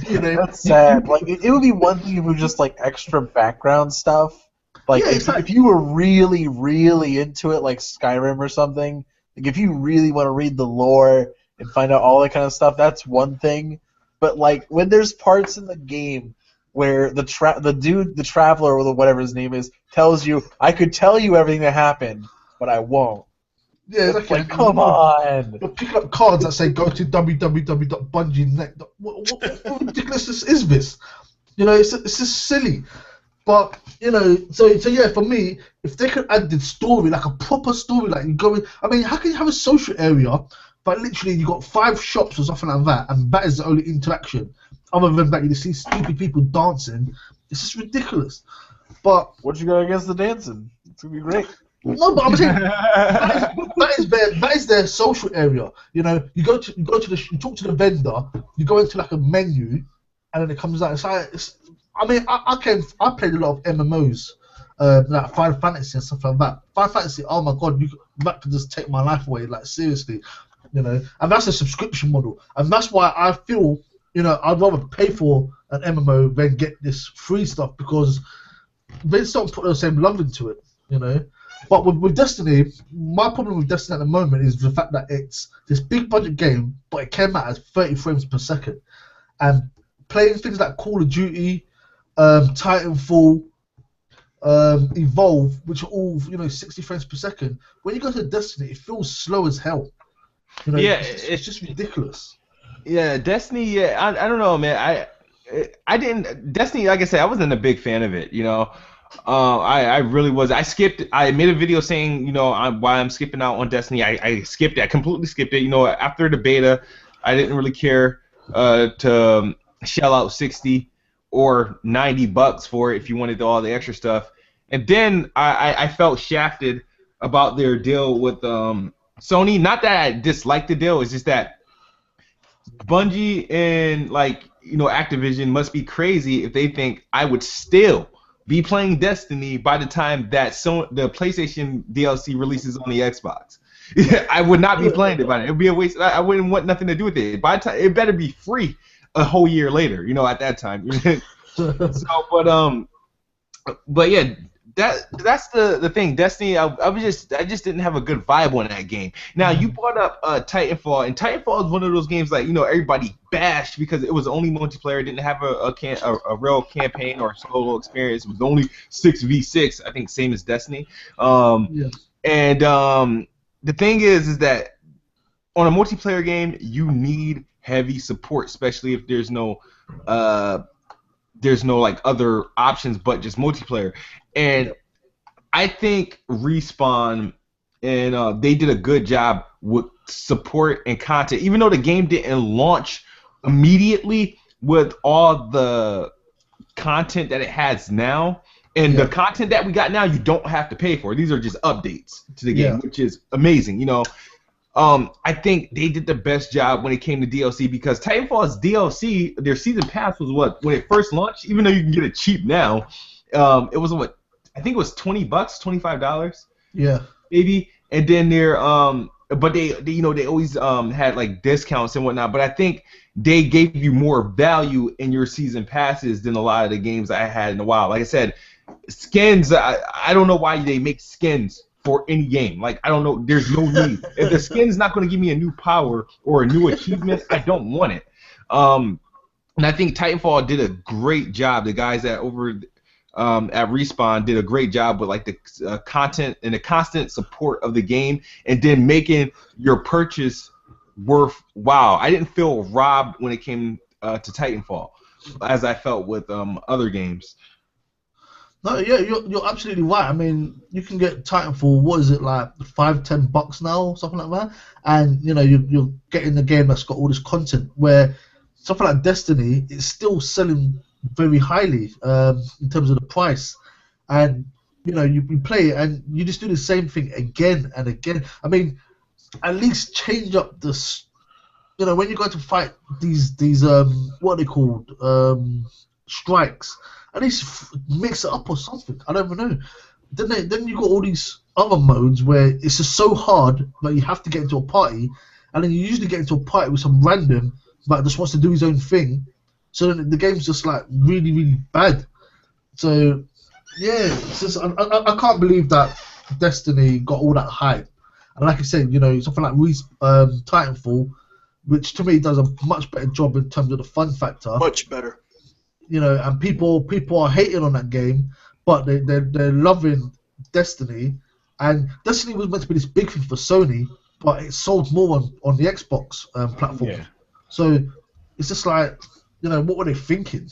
That's sad. Like it would be one thing if it was just like extra background stuff. Like if you were really, really into it, like Skyrim or something. Like if you really want to read the lore and find out all that kind of stuff, that's one thing. But like when there's parts in the game where the traveler or whatever his name is tells you, I could tell you everything that happened, but I won't. Yeah, exactly. Like, come on. You're picking up cards that say go to www.bungie.net. What ridiculousness is this? It's just silly. But so yeah, for me, if they could add the story, like a proper story, like you go in. I mean, how can you have a social area, but literally you got 5 shops or something like that, and that is the only interaction. Other than that, you see stupid people dancing. It's just ridiculous. But what you got against the dancing? It's gonna be great. No, but I'm saying that is their social area. You know, you talk to the vendor, you go into like a menu, and then it comes out. I mean, I played a lot of MMOs, like Final Fantasy and stuff like that. Final Fantasy, oh my god, that could just take my life away. Like seriously, you know, and that's a subscription model, and that's why I feel, you know, I'd rather pay for an MMO than get this free stuff because they just don't put the same love into it, you know. But with Destiny, my problem with Destiny at the moment is the fact that it's this big budget game, but it came out at 30 frames per second. And playing things like Call of Duty, Titanfall, Evolve, which are all, you know, 60 frames per second, when you go to Destiny, it feels slow as hell. You know, Yeah, it's just ridiculous. Yeah, Destiny. Yeah, I don't know, man. I didn't Destiny. Like I said, I wasn't a big fan of it. You know, I really was. I skipped. I made a video saying, you know, why I'm skipping out on Destiny. I skipped it. I completely skipped it. You know, after the beta, I didn't really care to shell out 60 or $90 for it if you wanted all the extra stuff. And then I felt shafted about their deal with Sony. Not that I disliked the deal. It's just that Bungie and, like, you know, Activision must be crazy if they think I would still be playing Destiny by the time that the PlayStation DLC releases on the Xbox. I would not be playing it by then. It would be a waste. I wouldn't want nothing to do with it. By the time, it better be free a whole year later, you know, at that time. But yeah, that's the thing. Destiny, I just didn't have a good vibe on that game. Now you brought up Titanfall, and Titanfall is one of those games like, you know, everybody bashed because it was only multiplayer, it didn't have a real campaign or solo experience. It was only 6v6, I think, same as Destiny. Yeah. And the thing is that on a multiplayer game, you need heavy support, especially if there's no like other options but just multiplayer. And I think Respawn and they did a good job with support and content, even though the game didn't launch immediately with all the content that it has now. And the content that we got now, you don't have to pay for. These are just updates to the game, which is amazing. You know, I think they did the best job when it came to DLC because Titanfall's DLC, their season pass was what, when it first launched, even though you can get it cheap now, it was what, I think it was $20, $25. Yeah. Maybe. And then but they you know, they always had like discounts and whatnot, but I think they gave you more value in your season passes than a lot of the games I had in a while. Like I said, skins, I don't know why they make skins for any game. Like, I don't know, there's no need. If the skin's not going to give me a new power or a new achievement, I don't want it. And I think Titanfall did a great job. The guys at Respawn did a great job with like the content and the constant support of the game, and then making your purchase worthwhile. I didn't feel robbed when it came to Titanfall, as I felt with other games. No, yeah, you're absolutely right. I mean, you can get Titanfall. What is it, like $5-10 now, something like that? And you know, you're getting the game that's got all this content. Where something like Destiny is still selling very highly in terms of the price, and you know, you play it and you just do the same thing again and again. I mean, at least change up the, you know, when you go to fight these what are they called, strikes. At least mix it up or something. I don't even know. Then you got all these other modes where it's just so hard that you have to get into a party, and then you usually get into a party with some random that just wants to do his own thing. So then the game's just like really, really bad. So yeah, it's just, I can't believe that Destiny got all that hype. And like I said, you know, something like Titanfall, which to me does a much better job in terms of the fun factor. Much better. You know, and people are hating on that game, but they're loving Destiny, and Destiny was meant to be this big thing for Sony, but it sold more on the Xbox platform. Yeah. So it's just like, you know, what were they thinking?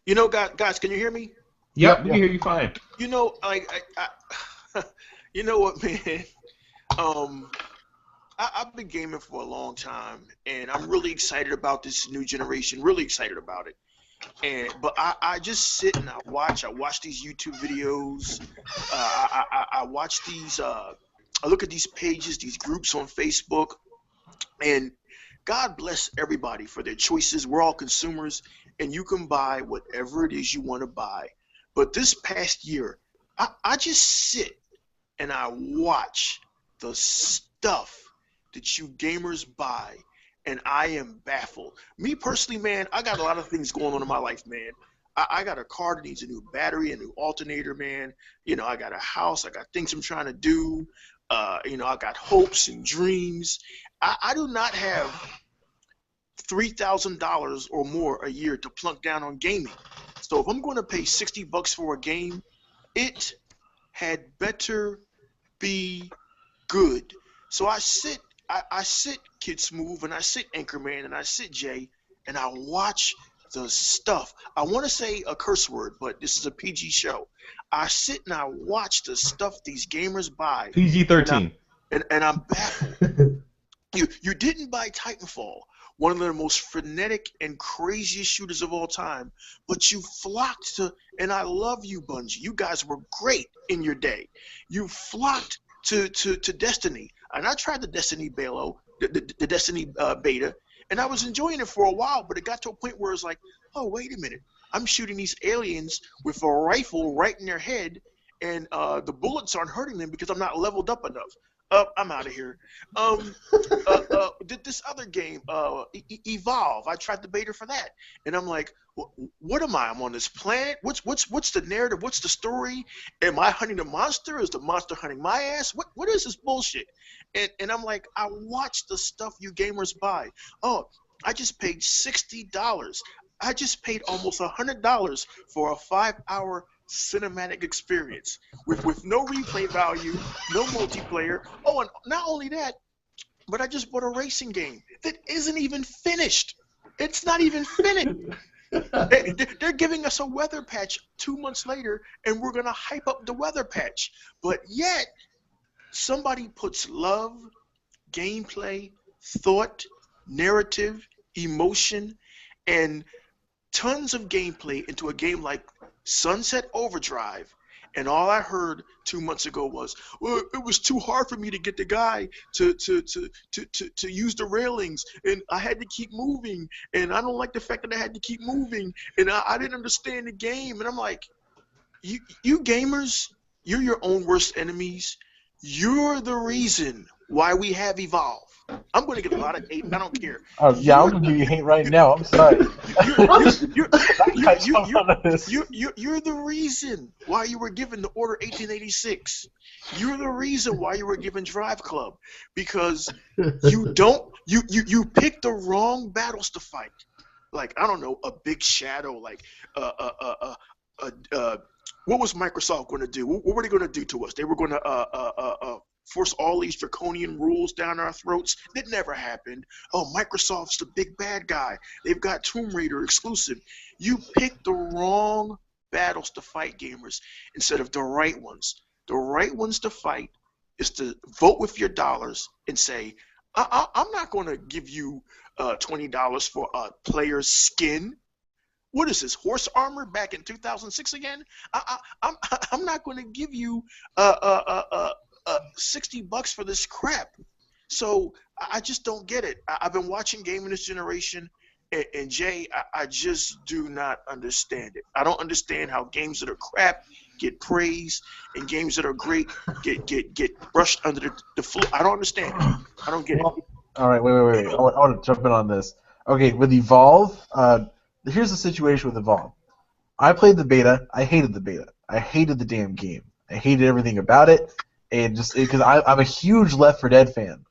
You know, guys, can you hear me? Yep, we can hear you fine. You know, like, you know what, man? I've been gaming for a long time, and I'm really excited about this new generation. Really excited about it. But I just sit and I watch. I watch these YouTube videos. I watch these. I look at these pages, these groups on Facebook, and God bless everybody for their choices. We're all consumers, and you can buy whatever it is you want to buy. But this past year, I just sit and I watch the stuff that you gamers buy, and I am baffled. Me personally, man, I got a lot of things going on in my life, man. I got a car that needs a new battery, a new alternator, man. You know, I got a house. I got things I'm trying to do. You know, I got hopes and dreams. I do not have $3,000 or more a year to plunk down on gaming. So if I'm going to pay $60 for a game, it had better be good. So I sit Kid Smooth, and I sit Anchorman, and I sit Jay, and I watch the stuff. I want to say a curse word, but this is a PG show. I sit and I watch the stuff these gamers buy. PG-13. And I'm baffled. You didn't buy Titanfall, one of the most frenetic and craziest shooters of all time, but you flocked to, and I love you, Bungie. You guys were great in your day. You flocked to Destiny. And I tried the Destiny the Destiny beta, and I was enjoying it for a while, but it got to a point where it's like, oh, wait a minute. I'm shooting these aliens with a rifle right in their head, and the bullets aren't hurting them because I'm not leveled up enough. I'm out of here. This other game, Evolve, I tried the beta for that, and I'm like, what am I? I'm on this planet. What's the narrative? What's the story? Am I hunting a monster? Is the monster hunting my ass? What is this bullshit? And I'm like, I watch the stuff you gamers buy. Oh, I just paid $60. I just paid almost $100 for a 5-hour cinematic experience with no replay value, no multiplayer. Oh, and not only that, but I just bought a racing game that isn't even finished. It's not even finished. They're giving us a weather patch 2 months later, and we're going to hype up the weather patch. But yet, somebody puts love, gameplay, thought, narrative, emotion, and tons of gameplay into a game like Sunset Overdrive, and all I heard 2 months ago was, well, it was too hard for me to get the guy to use the railings, and I had to keep moving, and I don't like the fact that I had to keep moving, and I didn't understand the game. And I'm like, you gamers, you're your own worst enemies. You're the reason why we have Evolve. I'm going to get a lot of hate. I don't care. Yeah, I'm going to give you hate right now. I'm sorry. You're the reason why you were given the Order 1886. You're the reason why you were given Drive Club, because you picked the wrong battles to fight. Like, I don't know, a Big Shadow, like what was Microsoft going to do? What were they going to do to us? They were going to force all these draconian rules down our throats. That never happened. Oh, Microsoft's the big bad guy. They've got Tomb Raider exclusive. You picked the wrong battles to fight, gamers, instead of the right ones. The right ones to fight is to vote with your dollars and say, I'm not going to give you $20 for a player's skin. What is this, horse armor back in 2006 again? I'm not going to give you $60 for this crap. So I just don't get it. I've been watching Gaming This Generation, and Jay, I just do not understand it. I don't understand how games that are crap get praised and games that are great get brushed under the floor. I don't understand it. I don't get it. All right, wait. I want to jump in on this. Okay, with Evolve, here's the situation with Evolve. I played the beta. I hated the beta. I hated the damn game. I hated everything about it, and just because I'm a huge Left 4 Dead fan.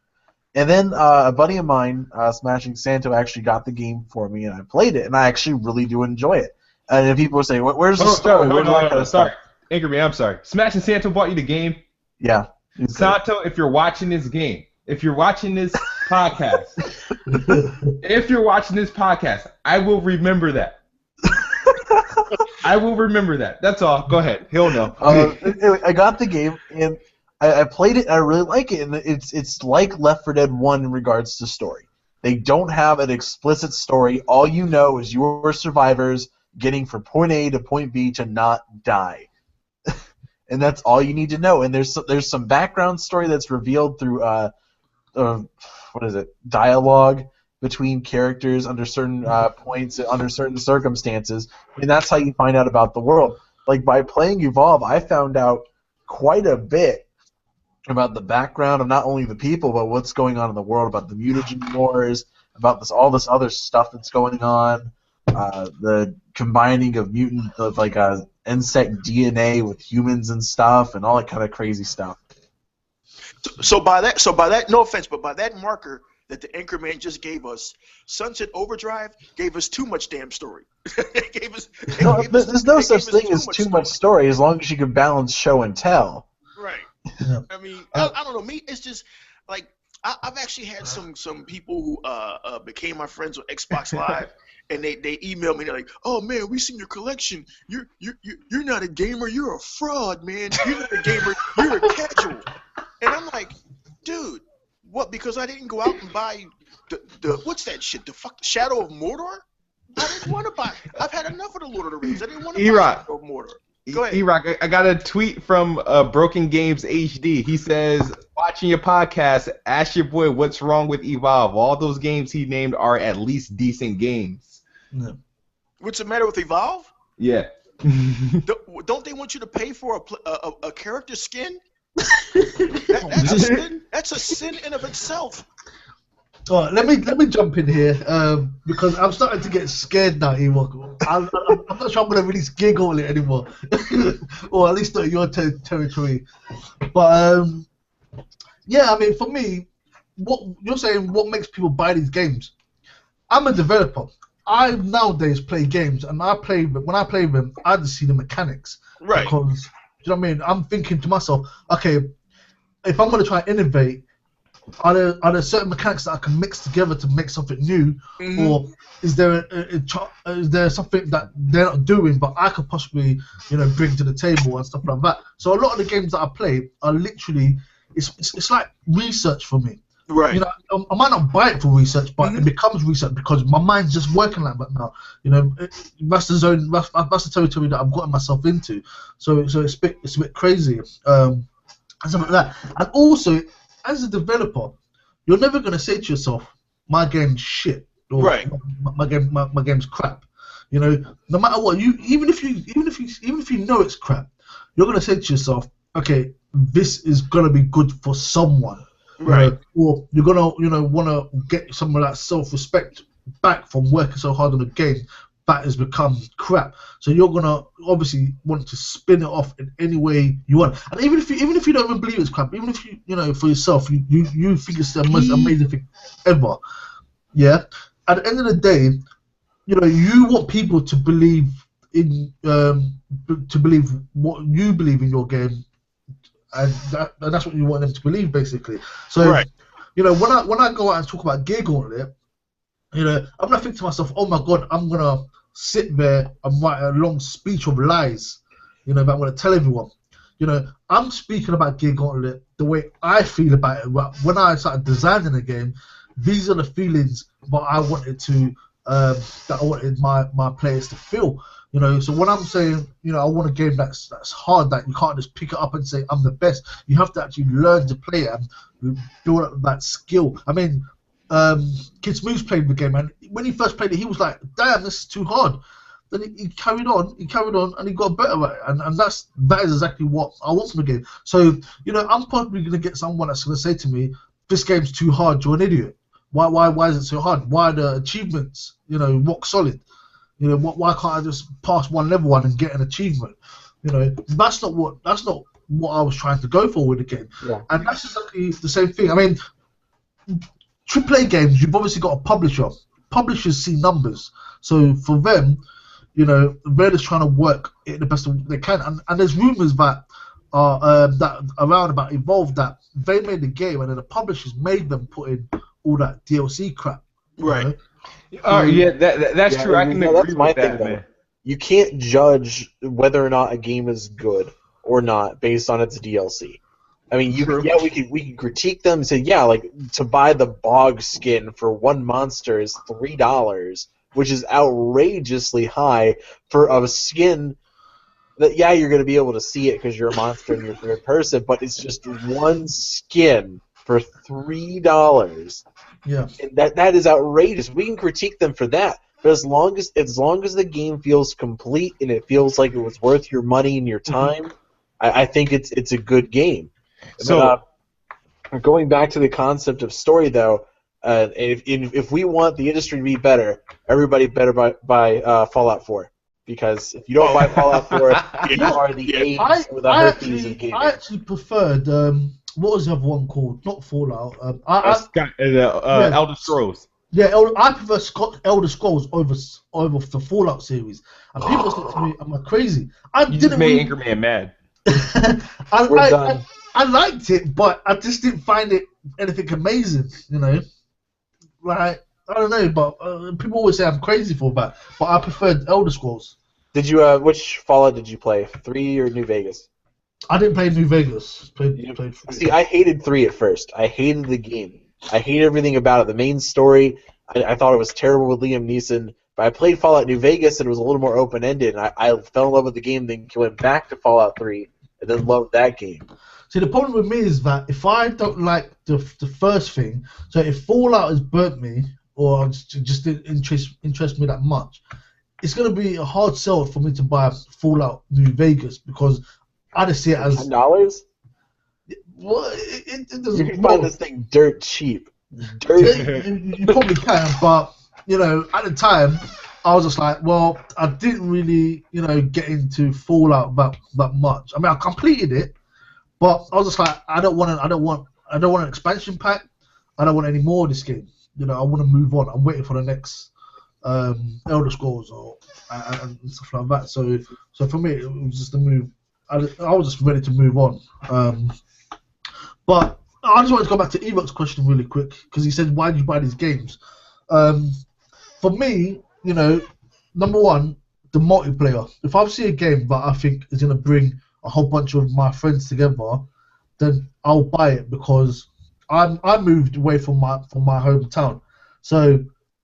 And then a buddy of mine, Smashing Santo, actually got the game for me, and I played it, and I actually really do enjoy it. And then people were saying, "Where's the story?" Sorry, Anchorman, I'm sorry. Smashing Santo bought you the game. Yeah. Santo, if you're watching this game, if you're watching this podcast, I will remember that. I will remember that. That's all. Go ahead. He'll know. Anyway, I got the game, and I played it, and I really like it. And it's like Left 4 Dead 1 in regards to story. They don't have an explicit story. All you know is you're survivors. getting from point A to point B to not die. And that's all you need to know. And there's some background story that's revealed through what is it, dialogue between characters under certain points under certain circumstances. I mean, that's how you find out about the world. Like by playing Evolve, I found out quite a bit about the background of not only the people but what's going on in the world, about the mutagen wars, about all this other stuff that's going on, the combining of insect DNA with humans and stuff, and all that kind of crazy stuff. So by that, no offense, but by that marker that the Anchorman just gave us, Sunset Overdrive gave us too much damn story. There's no such thing as too much story as long as you can balance show and tell. Right. Yeah. I mean, I don't know. Me, it's just like I've actually had some people who became my friends on Xbox Live, and they email me. They're like, "Oh man, we seen your collection. You're not a gamer. You're a fraud, man. You're not a gamer. You're a casual." And I'm like, dude, what? Because I didn't go out and buy the what's that shit? The Shadow of Mordor? I didn't want to buy. I've had enough of the Lord of the Rings. I didn't want to buy Shadow of Mordor. Go ahead. E-Rock, I got a tweet from Broken Games HD. He says, watching your podcast, ask your boy what's wrong with Evolve. All those games he named are at least decent games. Yeah. What's the matter with Evolve? Yeah. Don't they want you to pay for a character skin? That's a sin. That's a sin in of itself. All right, let me jump in here because I'm starting to get scared now, Ewok. I'm not sure I'm going to release Giggle it anymore, or at least not in your territory. But yeah, I mean, for me, what you're saying, what makes people buy these games? I'm a developer. I nowadays play games, and when I play them, I just see the mechanics. Right. Because, do you know what I mean? I'm thinking to myself, okay, if I'm going to try and innovate, are there certain mechanics that I can mix together to make something new, or is there something that they're not doing but I could possibly bring to the table and stuff like that? So a lot of the games that I play are literally it's like research for me. Right. I might not buy it for research, but it becomes research because my mind's just working like that now. That's the territory that I've gotten myself into. So it's a bit crazy, and something like that. And also, as a developer, you're never going to say to yourself, "My game's shit," or right. my game's crap. No matter what, even if you know it's crap, you're going to say to yourself, "Okay, this is going to be good for someone." Right. Or you're gonna want to get some of that self-respect back from working so hard on a game that has become crap. So you're gonna obviously want to spin it off in any way you want. And even if you don't even believe it's crap, even if you for yourself you think it's the most amazing thing ever. Yeah. At the end of the day, you want people to believe in what you believe in your game. And that's what you want them to believe, basically. So, right. When I go out and talk about Gear Gauntlet, I'm not thinking to myself, "Oh my God, I'm gonna sit there and write a long speech of lies, that I'm gonna tell everyone." I'm speaking about Gear Gauntlet the way I feel about it. When I started designing the game, these are the feelings that I wanted my players to feel. So when I'm saying, I want a game that's hard, that you can't just pick it up and say I'm the best. You have to actually learn to play it and build up that skill. I mean, Kid Smooth played the game, and when he first played it, he was like, "Damn, this is too hard." Then he carried on, and he got better at it, and that is exactly what I want from the game. So I'm probably gonna get someone that's gonna say to me, "This game's too hard. You're an idiot. Why is it so hard? Why are the achievements rock solid? Why can't I just pass one level one and get an achievement?" That's not what I was trying to go for with the game. Yeah. And that's exactly the same thing. I mean, AAA games, you've obviously got a publisher. Publishers see numbers, so for them, they're just trying to work it the best they can. And there's rumors that that around about Evolve that they made the game and then the publishers made them put in all that DLC crap. Right. Yeah, that's true. I can agree that's my with thing, that, though. man. You can't judge whether or not a game is good or not based on its DLC. I mean, we can critique them and say, yeah, like to buy the bog skin for one monster is $3, which is outrageously high for a skin that, yeah, you're going to be able to see it because you're a monster and you're third person, but it's just one skin for $3. Yeah. And that is outrageous. We can critique them for that, but as long as the game feels complete and it feels like it was worth your money and your time, I think it's a good game. So But, going back to the concept of story, though, if we want the industry to be better, everybody better buy Fallout 4. Because if you don't buy Fallout 4, you are the AIDS or the herpes of gaming. I actually preferred what was the other one called? Not Fallout. Elder Scrolls. Yeah, I prefer Elder Scrolls over the Fallout series. And people say to me, "Am I crazy?" You just made Anchorman mad. We're done. I liked it, but I just didn't find it anything amazing. You know, like I don't know, but people always say I'm crazy for that. But I preferred Elder Scrolls. Did you? Which Fallout did you play? 3 or New Vegas? I didn't play New Vegas. Played 3. See, I hated 3 at first. I hated the game. I hated everything about it. The main story, I thought it was terrible with Liam Neeson. But I played Fallout New Vegas, and it was a little more open-ended. And I fell in love with the game, then went back to Fallout 3, and then loved that game. See, the problem with me is that if I don't like the first thing, so if Fallout has burnt me, or just didn't interest me that much, it's going to be a hard sell for me to buy Fallout New Vegas because I just see it as $10. Well, it doesn't. You can find this thing dirt cheap. You probably can, but you know, at the time, I was just like, well, I didn't really, you know, get into Fallout that much. I mean, I completed it, but I was just like, I don't want an expansion pack. I don't want any more of this game. You know, I want to move on. I'm waiting for the next Elder Scrolls and stuff like that. So for me, it was just a move. I was just ready to move on. But I just wanted to go back to Evok's question really quick because he said, "Why did you buy these games?" For me, you know, number one, the multiplayer. If I see a game that I think is going to bring a whole bunch of my friends together, then I'll buy it because I moved away from my hometown. So,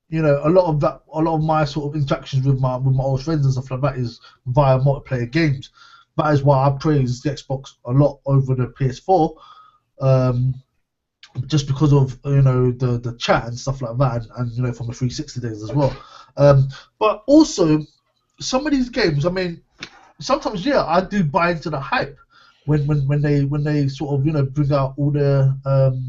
you know, a lot of my sort of interactions with my old friends and stuff like that is via multiplayer games. That is why I praise the Xbox a lot over the PS4. Just because of, you know, the chat and stuff like that, and you know, from the 360 days as well. But also, some of these games, I mean, sometimes I do buy into the hype when they sort of, you know, bring out all their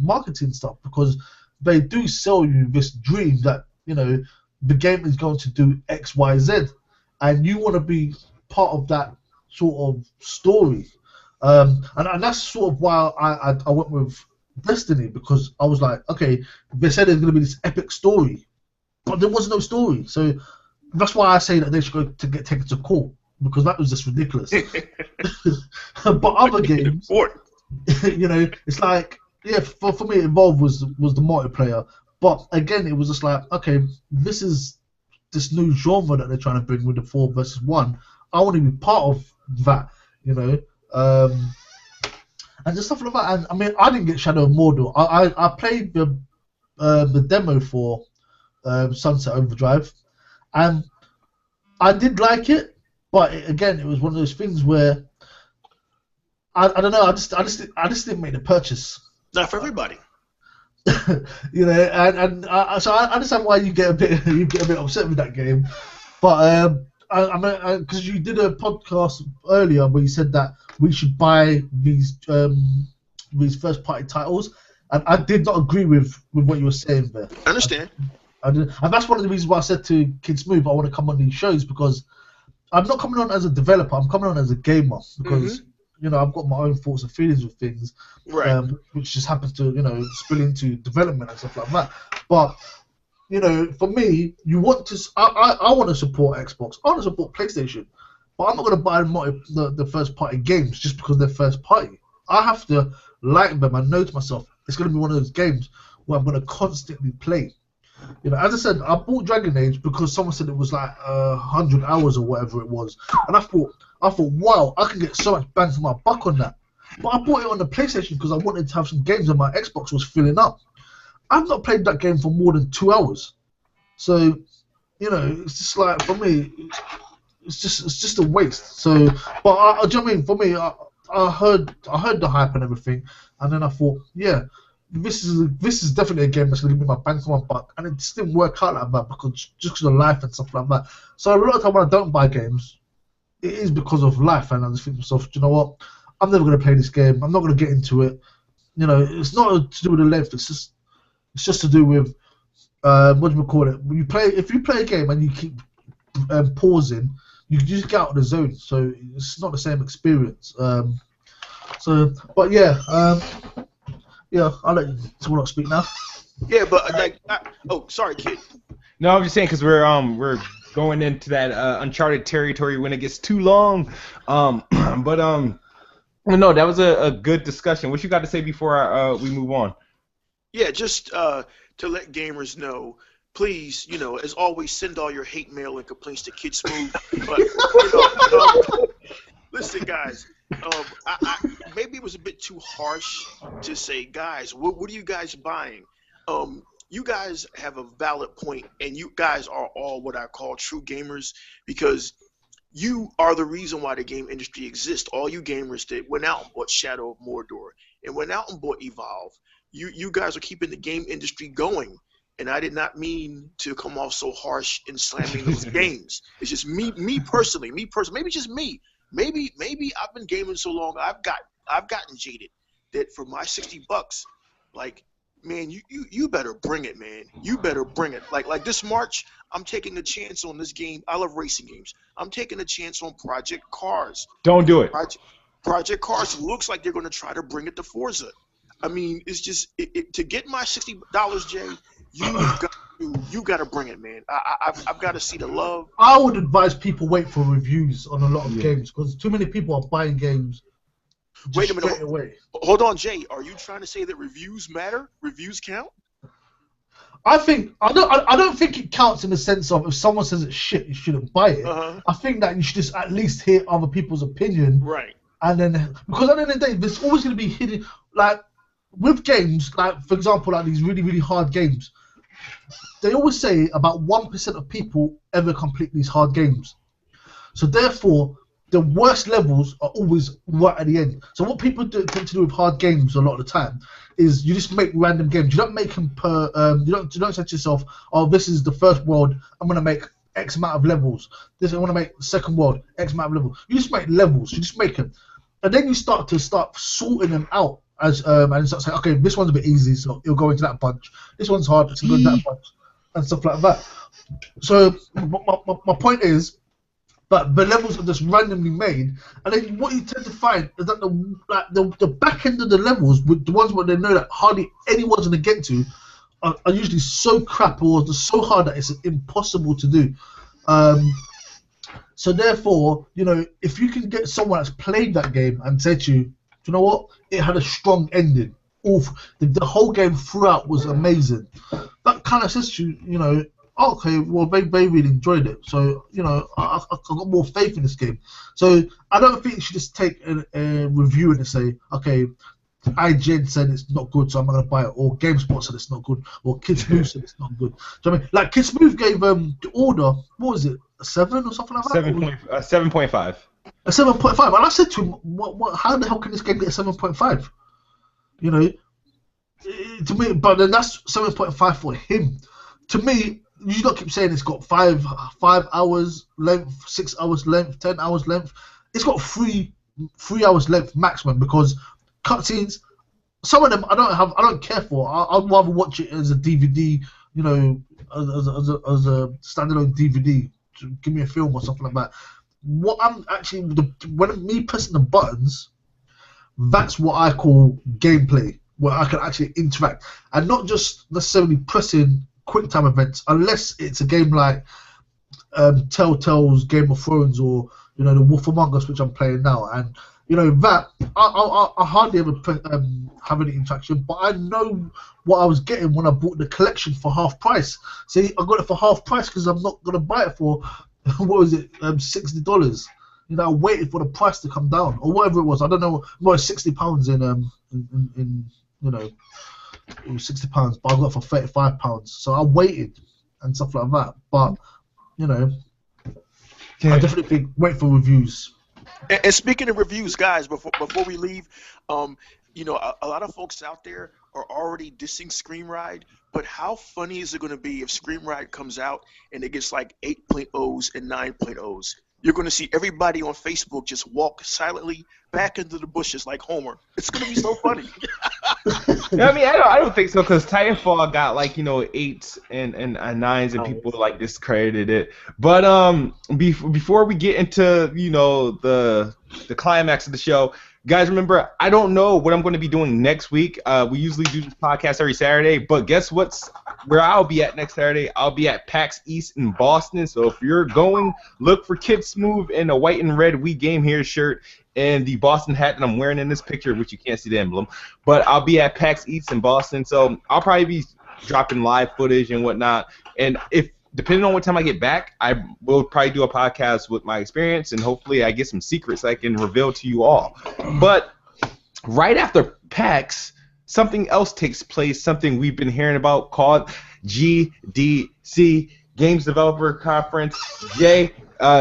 marketing stuff, because they do sell you this dream that, you know, the game is going to do X, Y, Z, and you want to be part of that sort of story. And that's sort of why I went with Destiny, because I was like, okay, they said there's going to be this epic story, but there was no story. So that's why I say that they should go to get taken to court, because that was just ridiculous. But other games, you know, it's like, yeah, for me, Evolve was the multiplayer. But again, it was just like, okay, this is this new genre that they're trying to bring with the 4 versus 1. I want to be part of that, you know. And just stuff like that. And I mean, I didn't get Shadow of Mordor. I played the demo for Sunset Overdrive, and I did like it. But again, it was one of those things where I don't know. I just didn't make the purchase. Not for everybody. You know, and so I understand why you get a bit upset with that game. But I mean, because you did a podcast earlier where you said that we should buy these first party titles, and I did not agree with what you were saying there. I understand. And that's one of the reasons why I said to Kid Smooth I want to come on these shows, because I'm not coming on as a developer. I'm coming on as a gamer, because you know, I've got my own thoughts and feelings with things, right? Which just happens to, you know, spill into development and stuff like that. But you know, for me, you want to. I want to support Xbox. I want to support PlayStation, but I'm not going to buy the first party games just because they're first party. I have to like them and know to myself it's going to be one of those games where I'm going to constantly play. You know, as I said, I bought Dragon Age because someone said it was like 100 hours or whatever it was, and I thought, wow, I can get so much bang for my buck on that. But I bought it on the PlayStation because I wanted to have some games, and my Xbox was filling up. I've not played that game for more than 2 hours, so you know, it's just like for me, it's just a waste. So, but do you know what I mean? For me, I heard the hype and everything, and then I thought, yeah, this is definitely a game that's gonna give me my bang for my buck, and it just didn't work out like that because of life and stuff like that. So a lot of time when I don't buy games, it is because of life, and I just think to myself, do you know what? I'm never gonna play this game. I'm not gonna get into it. You know, it's not to do with the length. It's just to do with what do you call it? When if you play a game and you keep pausing, you just get out of the zone. So it's not the same experience. But yeah, yeah. I'll let someone else speak now. Yeah, but like, oh, sorry, kid. No, I'm just saying because we're going into that uncharted territory when it gets too long. But well, no, that was a good discussion. What you got to say before we move on? Yeah, just to let gamers know, please, as always, send all your hate mail and complaints to Kid Smooth. But listen, guys, maybe it was a bit too harsh to say, guys, what are you guys buying? You guys have a valid point, and you guys are all what I call true gamers because you are the reason why the game industry exists. All you gamers that went out and bought Shadow of Mordor and went out and bought Evolve. You guys are keeping the game industry going. And I did not mean to come off so harsh in slamming those games. It's just me personally, maybe it's just me. Maybe I've been gaming so long, I've gotten jaded that for my $60, like, man, you better bring it, man. You better bring it. Like this March, I'm taking a chance on this game. I love racing games. I'm taking a chance on Project Cars. Don't do it. Project Cars looks like they're going to try to bring it to Forza. I mean, it's just to get my $60, Jay. You got to bring it, man. I've got to see the love. I would advise people wait for reviews on a lot of games because too many people are buying games. Wait a minute. Hold on, Jay. Are you trying to say that reviews matter? Reviews count? I don't think it counts in the sense of if someone says it's shit, you shouldn't buy it. I think that you should just at least hear other people's opinion. Right. And then because at the end of the day, there's always going to be hidden like with games, like for example, like these really, really hard games. They always say about 1% of people ever complete these hard games. So therefore, the worst levels are always right at the end. So what people tend to do with hard games a lot of the time is you just make random games. You don't make them per. You don't say to yourself, "Oh, this is the first world. I'm gonna make X amount of levels. This I want to make the second world X amount of levels." You just make levels. You just make them, and then you start sorting them out as and start saying, "Okay, this one's a bit easy, so it'll go into that bunch. This one's hard, so it'll go into that bunch." And stuff like that. So my point is that the levels are just randomly made, and then what you tend to find is that the back end of the levels, with the ones where they know that hardly anyone's gonna get to, are usually so crap or so hard that it's impossible to do. So therefore, if you can get someone that's played that game and said to you, "Do you know what? It had a strong ending. The whole game throughout was amazing." That kind of says to you, okay, well, they really enjoyed it. So, I got more faith in this game. So I don't think you should just take a review and say, okay, IGN said it's not good, so I'm not going to buy it. Or GameSpot said it's not good. Or Kidsmove said it's not good. So, I mean, like Kidsmove gave the order, what was it, a 7 or something like that? 7.5. A 7.5. And I said to him, how the hell can this game get a 7.5? To me, but then that's 7.5 for him. To me, you don't keep saying it's got 5 hours length, 6 hours length, 10 hours length. It's got 3 hours length maximum because cutscenes, some of them I don't care for. I'd rather watch it as a DVD, as a standalone DVD. To give me a film or something like that. What I'm actually when me pressing the buttons, that's what I call gameplay, where I can actually interact and not just necessarily pressing quick time events, unless it's a game like Telltale's Game of Thrones or the Wolf Among Us, which I'm playing now, and that I hardly ever have any interaction, but I know what I was getting when I bought the collection for half price. See, I got it for half price because I'm not gonna buy it for what was it, $60. I waited for the price to come down or whatever it was. I don't know. It was £60 in it was £60, but I got it for £35. So I waited and stuff like that. But you know, I definitely think wait for reviews. And speaking of reviews, guys, before we leave, you know, a lot of folks out there are already dissing Scream Ride, but how funny is it going to be if Scream Ride comes out and it gets like 8.0s and 9.0s? You're going to see everybody on Facebook just walk silently back into the bushes like Homer. It's going to be so funny. I mean, I don't think so, because Titanfall got like, you know, 8s and 9s, and people like discredited it. But before we get into, you know, the climax of the show, guys, remember, I don't know what I'm going to be doing next week. We usually do this podcast every Saturday, but guess what's where I'll be at next Saturday? I'll be at PAX East in Boston. So if you're going, look for Kid Smooth in a white and red We Game Here shirt and the Boston hat that I'm wearing in this picture, which you can't see the emblem. But I'll be at PAX East in Boston, so I'll probably be dropping live footage and whatnot. And if depending on what time I get back, I will probably do a podcast with my experience, and hopefully I get some secrets I can reveal to you all. But right after PAX, something else takes place, something we've been hearing about called GDC, Games Developer Conference. Jay,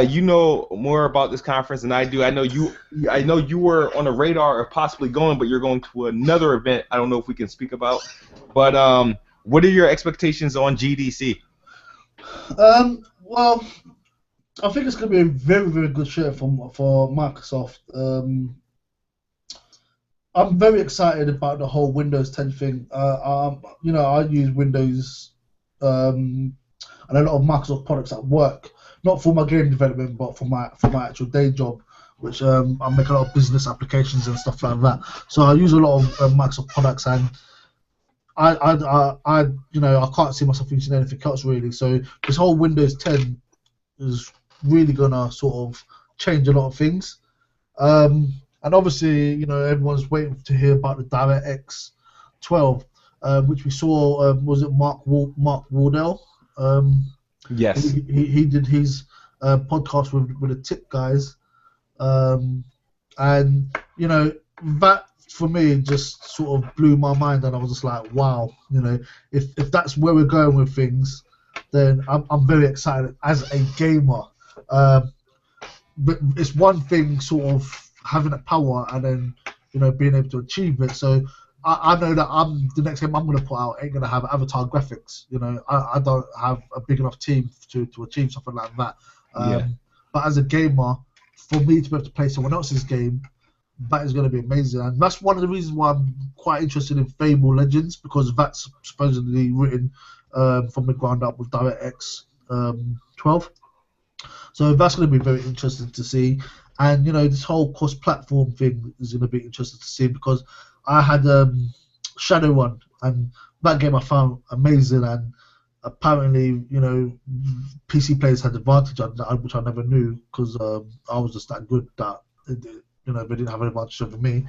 you know more about this conference than I do. I know you were on the radar of possibly going, but you're going to another event I don't know if we can speak about. But what are your expectations on GDC? Well, I think it's going to be a very, very good show for Microsoft. I'm very excited about the whole Windows 10 thing. You know, I use Windows and a lot of Microsoft products at work, not for my game development, but for my actual day job, which I make a lot of business applications and stuff like that. So I use a lot of Microsoft products, and I you know, I can't see myself using anything else really. So this whole Windows 10 is really gonna sort of change a lot of things. And obviously, you know, everyone's waiting to hear about the DirectX 12, which we saw. Was it Mark Wardell? Yes. He did his podcast with the Tip guys, and you know, that for me just sort of blew my mind, and I was just like, wow, you know, if that's where we're going with things, then I'm very excited as a gamer. But it's one thing sort of having that power and then, you know, being able to achieve it. So I know that the next game I'm going to put out ain't going to have avatar graphics. You know, I don't have a big enough team to achieve something like that. But as a gamer, for me to be able to play someone else's game, that is going to be amazing. And that's one of the reasons why I'm quite interested in Fable Legends, because that's supposedly written from the ground up with DirectX 12. So that's going to be very interesting to see. And, you know, this whole cross-platform thing is going to be interesting to see, because I had Shadowrun, and that game I found amazing, and apparently, you know, PC players had advantage on that, which I never knew, because I was just that good that, you know, they didn't have an advantage over me.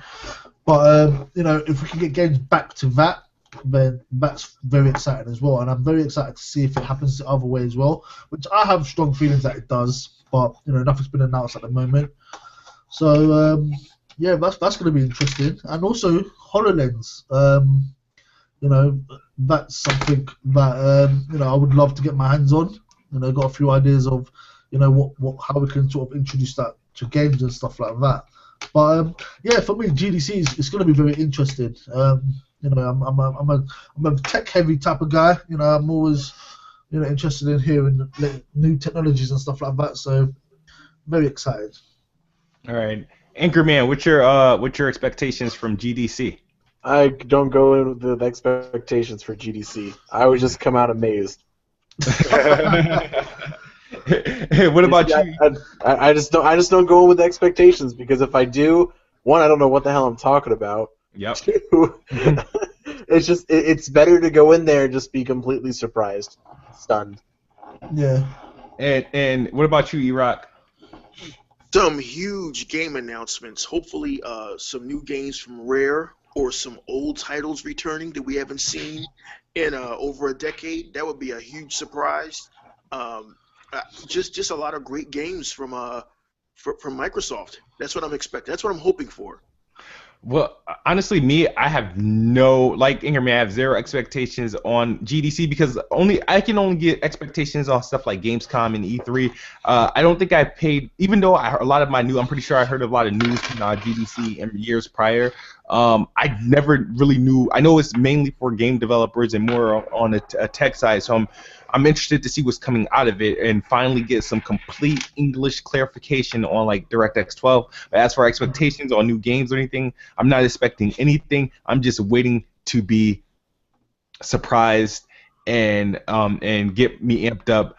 But, you know, if we can get games back to that, then that's very exciting as well. And I'm very excited to see if it happens the other way as well, which I have strong feelings that it does, but, you know, nothing's been announced at the moment. So, yeah, that's going to be interesting. And also, HoloLens, you know, that's something that, you know, I would love to get my hands on. You know, got a few ideas of, you know, how we can sort of introduce that to games and stuff like that. But, yeah, for me, GDC is going to be very interesting. You know, I'm a tech-heavy type of guy. You know, I'm always, you know, interested in hearing new technologies and stuff like that. So, very excited. All right, Anchorman, what's your expectations from GDC? I don't go in with expectations for GDC. I would just come out amazed. Hey, what about you? I just don't go in with expectations, because if I do, one, I don't know what the hell I'm talking about. Yep. Two, it's better to go in there and just be completely surprised, stunned. Yeah. And what about you, E-Rock? Some huge game announcements. Hopefully, some new games from Rare, or some old titles returning that we haven't seen in over a decade. That would be a huge surprise. Just a lot of great games from Microsoft. That's what I'm expecting. That's what I'm hoping for. Well, honestly, I have no like Ingerman. I have zero expectations on GDC because I can only get expectations on stuff like Gamescom and E3. I don't think I paid, even though I heard a lot of my new. I'm pretty sure I heard a lot of news from GDC in years prior. I never really knew. I know it's mainly for game developers and more on a tech side. So I'm interested to see what's coming out of it and finally get some complete English clarification on like DirectX 12. But as for expectations on new games or anything, I'm not expecting anything. I'm just waiting to be surprised and get me amped up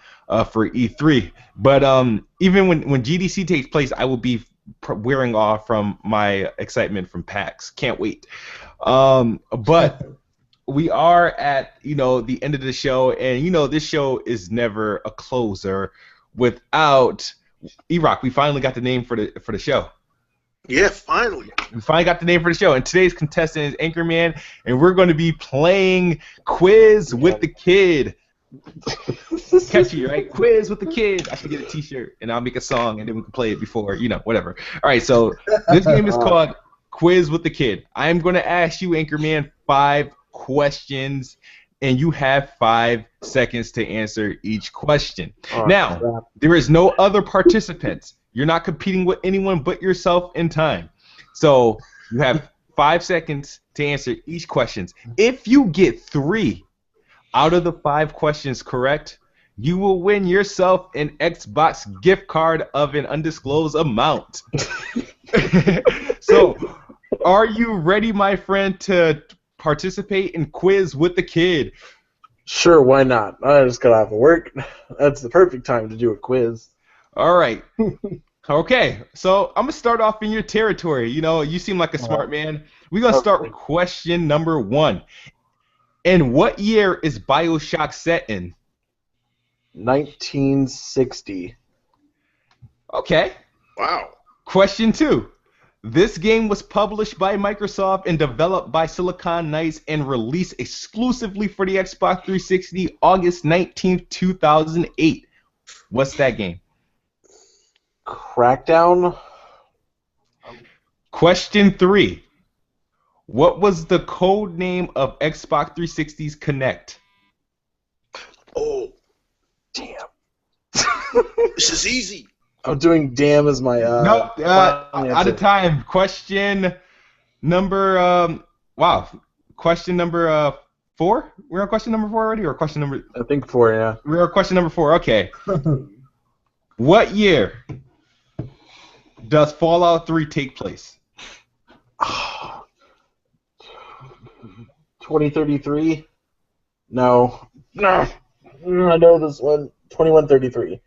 for E3. But even when GDC takes place, I will be wearing off from my excitement from PAX. Can't wait. But we are at the end of the show, and this show is never a closer without E-Rock. We finally got the name for the show. Yeah, finally. We finally got the name for the show, and today's contestant is Anchorman, and we're going to be playing Quiz with the Kid. Catchy, right? Quiz with the Kid. I should get a T-shirt, and I'll make a song, and then we can play it before, whatever. All right, so this game is called Quiz with the Kid. I am going to ask you, Anchorman, 5 questions, and you have 5 seconds to answer each question. Now, there is no other participants. You're not competing with anyone but yourself in time. So you have 5 seconds to answer each question. If you get 3 out of the 5 questions correct, you will win yourself an Xbox gift card of an undisclosed amount. So, are you ready, my friend, to participate in Quiz with the Kid? Sure, why not? I just got off of work. That's the perfect time to do a quiz. All right. Okay, so I'm going to start off in your territory. You seem like a smart man. We're going to start with question number 1. In what year is BioShock set in? 1960. Okay. Wow. Question 2. This game was published by Microsoft and developed by Silicon Knights and released exclusively for the Xbox 360 August 19th, 2008. What's that game? Crackdown. Question 3. What was the code name of Xbox 360's Kinect? Oh, Damn. this is easy. I'm doing damn as my Nope, final out answer. of time. Question number Question number 4? We're on question number 4 already, or question number? I think 4, yeah. We're on question number 4. Okay. What year does Fallout 3 take place? 2033? No. No. I know this one. 2133.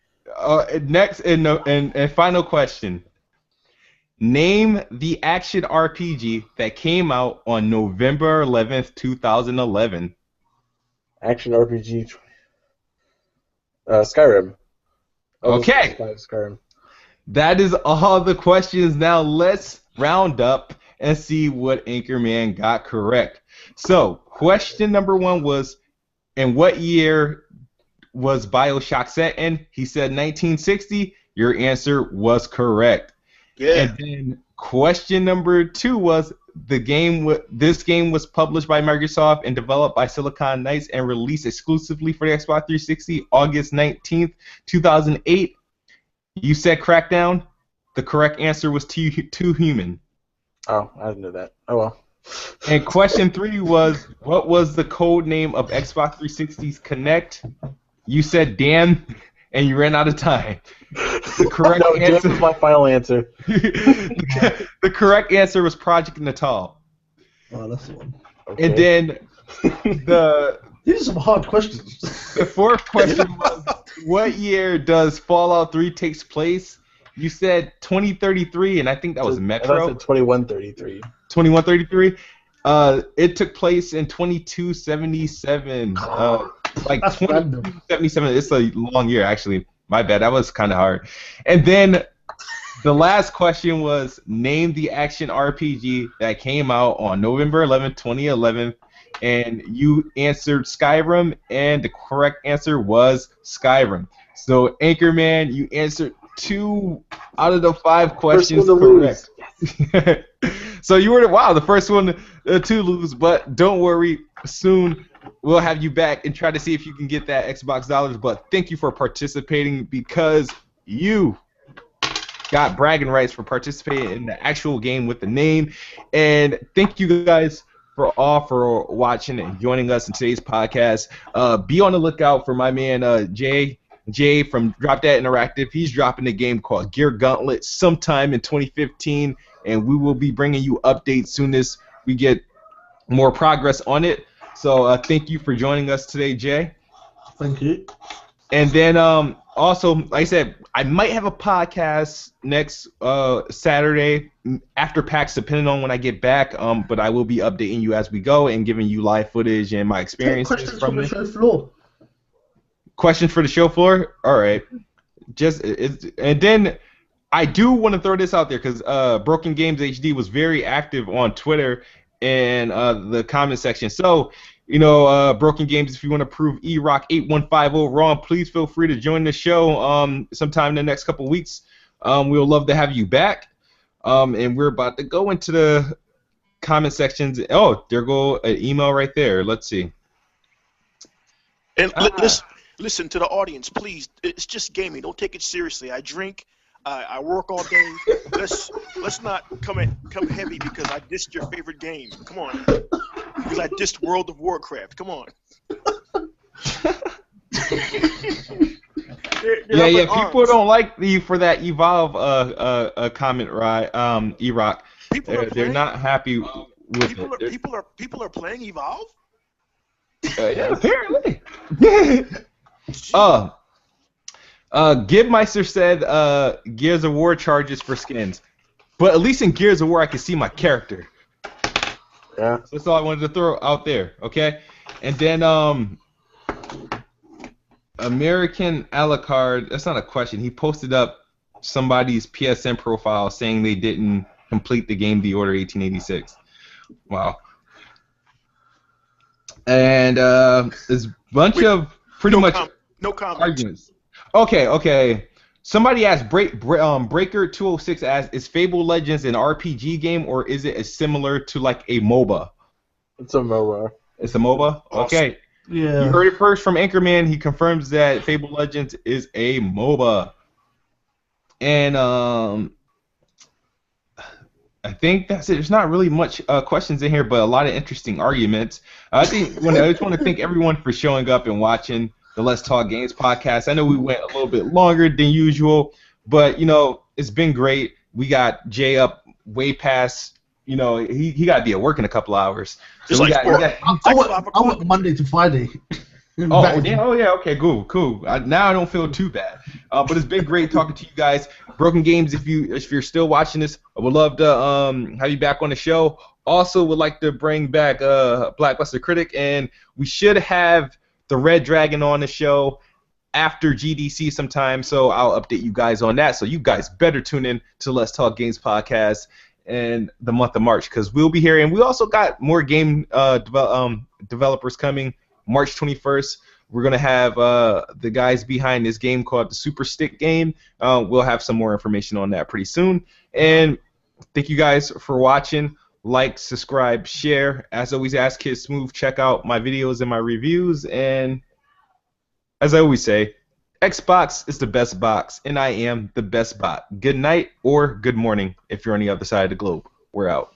Next and final question. Name the action RPG that came out on November 11th, 2011. Action RPG. Skyrim. Okay. Skyrim. That is all the questions. Now let's round up and see what Anchorman got correct. So, question number 1 was, in what year was BioShock set in? He said 1960. Your answer was correct. Yeah. And then question number 2 was, this game was published by Microsoft and developed by Silicon Knights and released exclusively for the Xbox 360 August 19th, 2008. You said Crackdown. The correct answer was Too Human. Oh, I didn't know that. Oh well. And question 3 was, what was the code name of Xbox 360's Kinect? You said damn, and you ran out of time. The correct No, answer damn is my final answer. the correct answer was Project Natal. Oh, that's the one. Okay. And then These are some hard questions. the 4th question was, what year does Fallout 3 takes place? You said 2033, and I think that was I Metro. said 2133. 2133. It took place in 2277. Like That's random. 2077. It's a long year, actually. My bad. That was kind of hard. And then the last question was, name the action RPG that came out on November 11th, 2011. And you answered Skyrim, and the correct answer was Skyrim. So, Anchorman, you answered 2 out of the 5 questions correct. So you were the first one to lose, but don't worry. Soon we'll have you back and try to see if you can get that Xbox dollars. But thank you for participating because you got bragging rights for participating in the actual game with the name. And thank you guys for watching and joining us in today's podcast. Be on the lookout for my man Jay from Drop That Interactive. He's dropping a game called Gear Gauntlet sometime in 2015, and we will be bringing you updates soon as we get more progress on it. So thank you for joining us today, Jay. Thank you. And then also, like I said, I might have a podcast next Saturday after PAX, depending on when I get back. But I will be updating you as we go and giving you live footage and my experiences. Questions from the show floor. Questions for the show floor? All right. And then I do want to throw this out there because Broken Games HD was very active on Twitter and the comment section. So, Broken Games, if you want to prove ERock8150 wrong, please feel free to join the show sometime in the next couple weeks. We'll love to have you back. And we're about to go into the comment sections. Oh, there go an email right there. Let's see. And listen to the audience, please. It's just gaming. Don't take it seriously. I drink. I work all day. Let's not come heavy because I dissed your favorite game. Come on. Because I dissed World of Warcraft. Come on. Yeah. People don't like you for that Evolve comment, right? ERock. They're not happy with it. People are playing Evolve. Yeah, apparently. Gibmeister said Gears of War charges for skins. But at least in Gears of War I can see my character. Yeah. So that's all I wanted to throw out there, okay? And then American Alucard, that's not a question. He posted up somebody's PSN profile saying they didn't complete the game The Order 1886. Wow. And there's a bunch of pretty much no comments. Arguments. Okay. Somebody asked Breaker206 asked, is Fable Legends an RPG game or is it similar to like a MOBA? It's a MOBA. It's a MOBA? Okay. Yeah. You heard it first from Anchorman. He confirms that Fable Legends is a MOBA. And I think that's it. There's not really much questions in here, but a lot of interesting arguments. I just want to thank everyone for showing up and watching the Let's Talk Games podcast. I know we went a little bit longer than usual, but it's been great. We got Jay up way past. He got to be at work in a couple hours. So I work Monday to Friday. Yeah. Okay. Cool. Now I don't feel too bad. But it's been great talking to you guys. Broken Games, if you're still watching this, I would love to have you back on the show. Also, would like to bring back Blackbuster Critic, and we should have the Red Dragon on the show after GDC sometime. So I'll update you guys on that. So you guys better tune in to Let's Talk Games podcast in the month of March because we'll be here, and we also got more game developers coming. March 21st, we're going to have the guys behind this game called the Super Stick game. We'll have some more information on that pretty soon. And thank you guys for watching. Like, subscribe, share. As always, Ask Kid Smooth. Check out my videos and my reviews. And as I always say, Xbox is the best box, and I am the best bot. Good night or good morning if you're on the other side of the globe. We're out.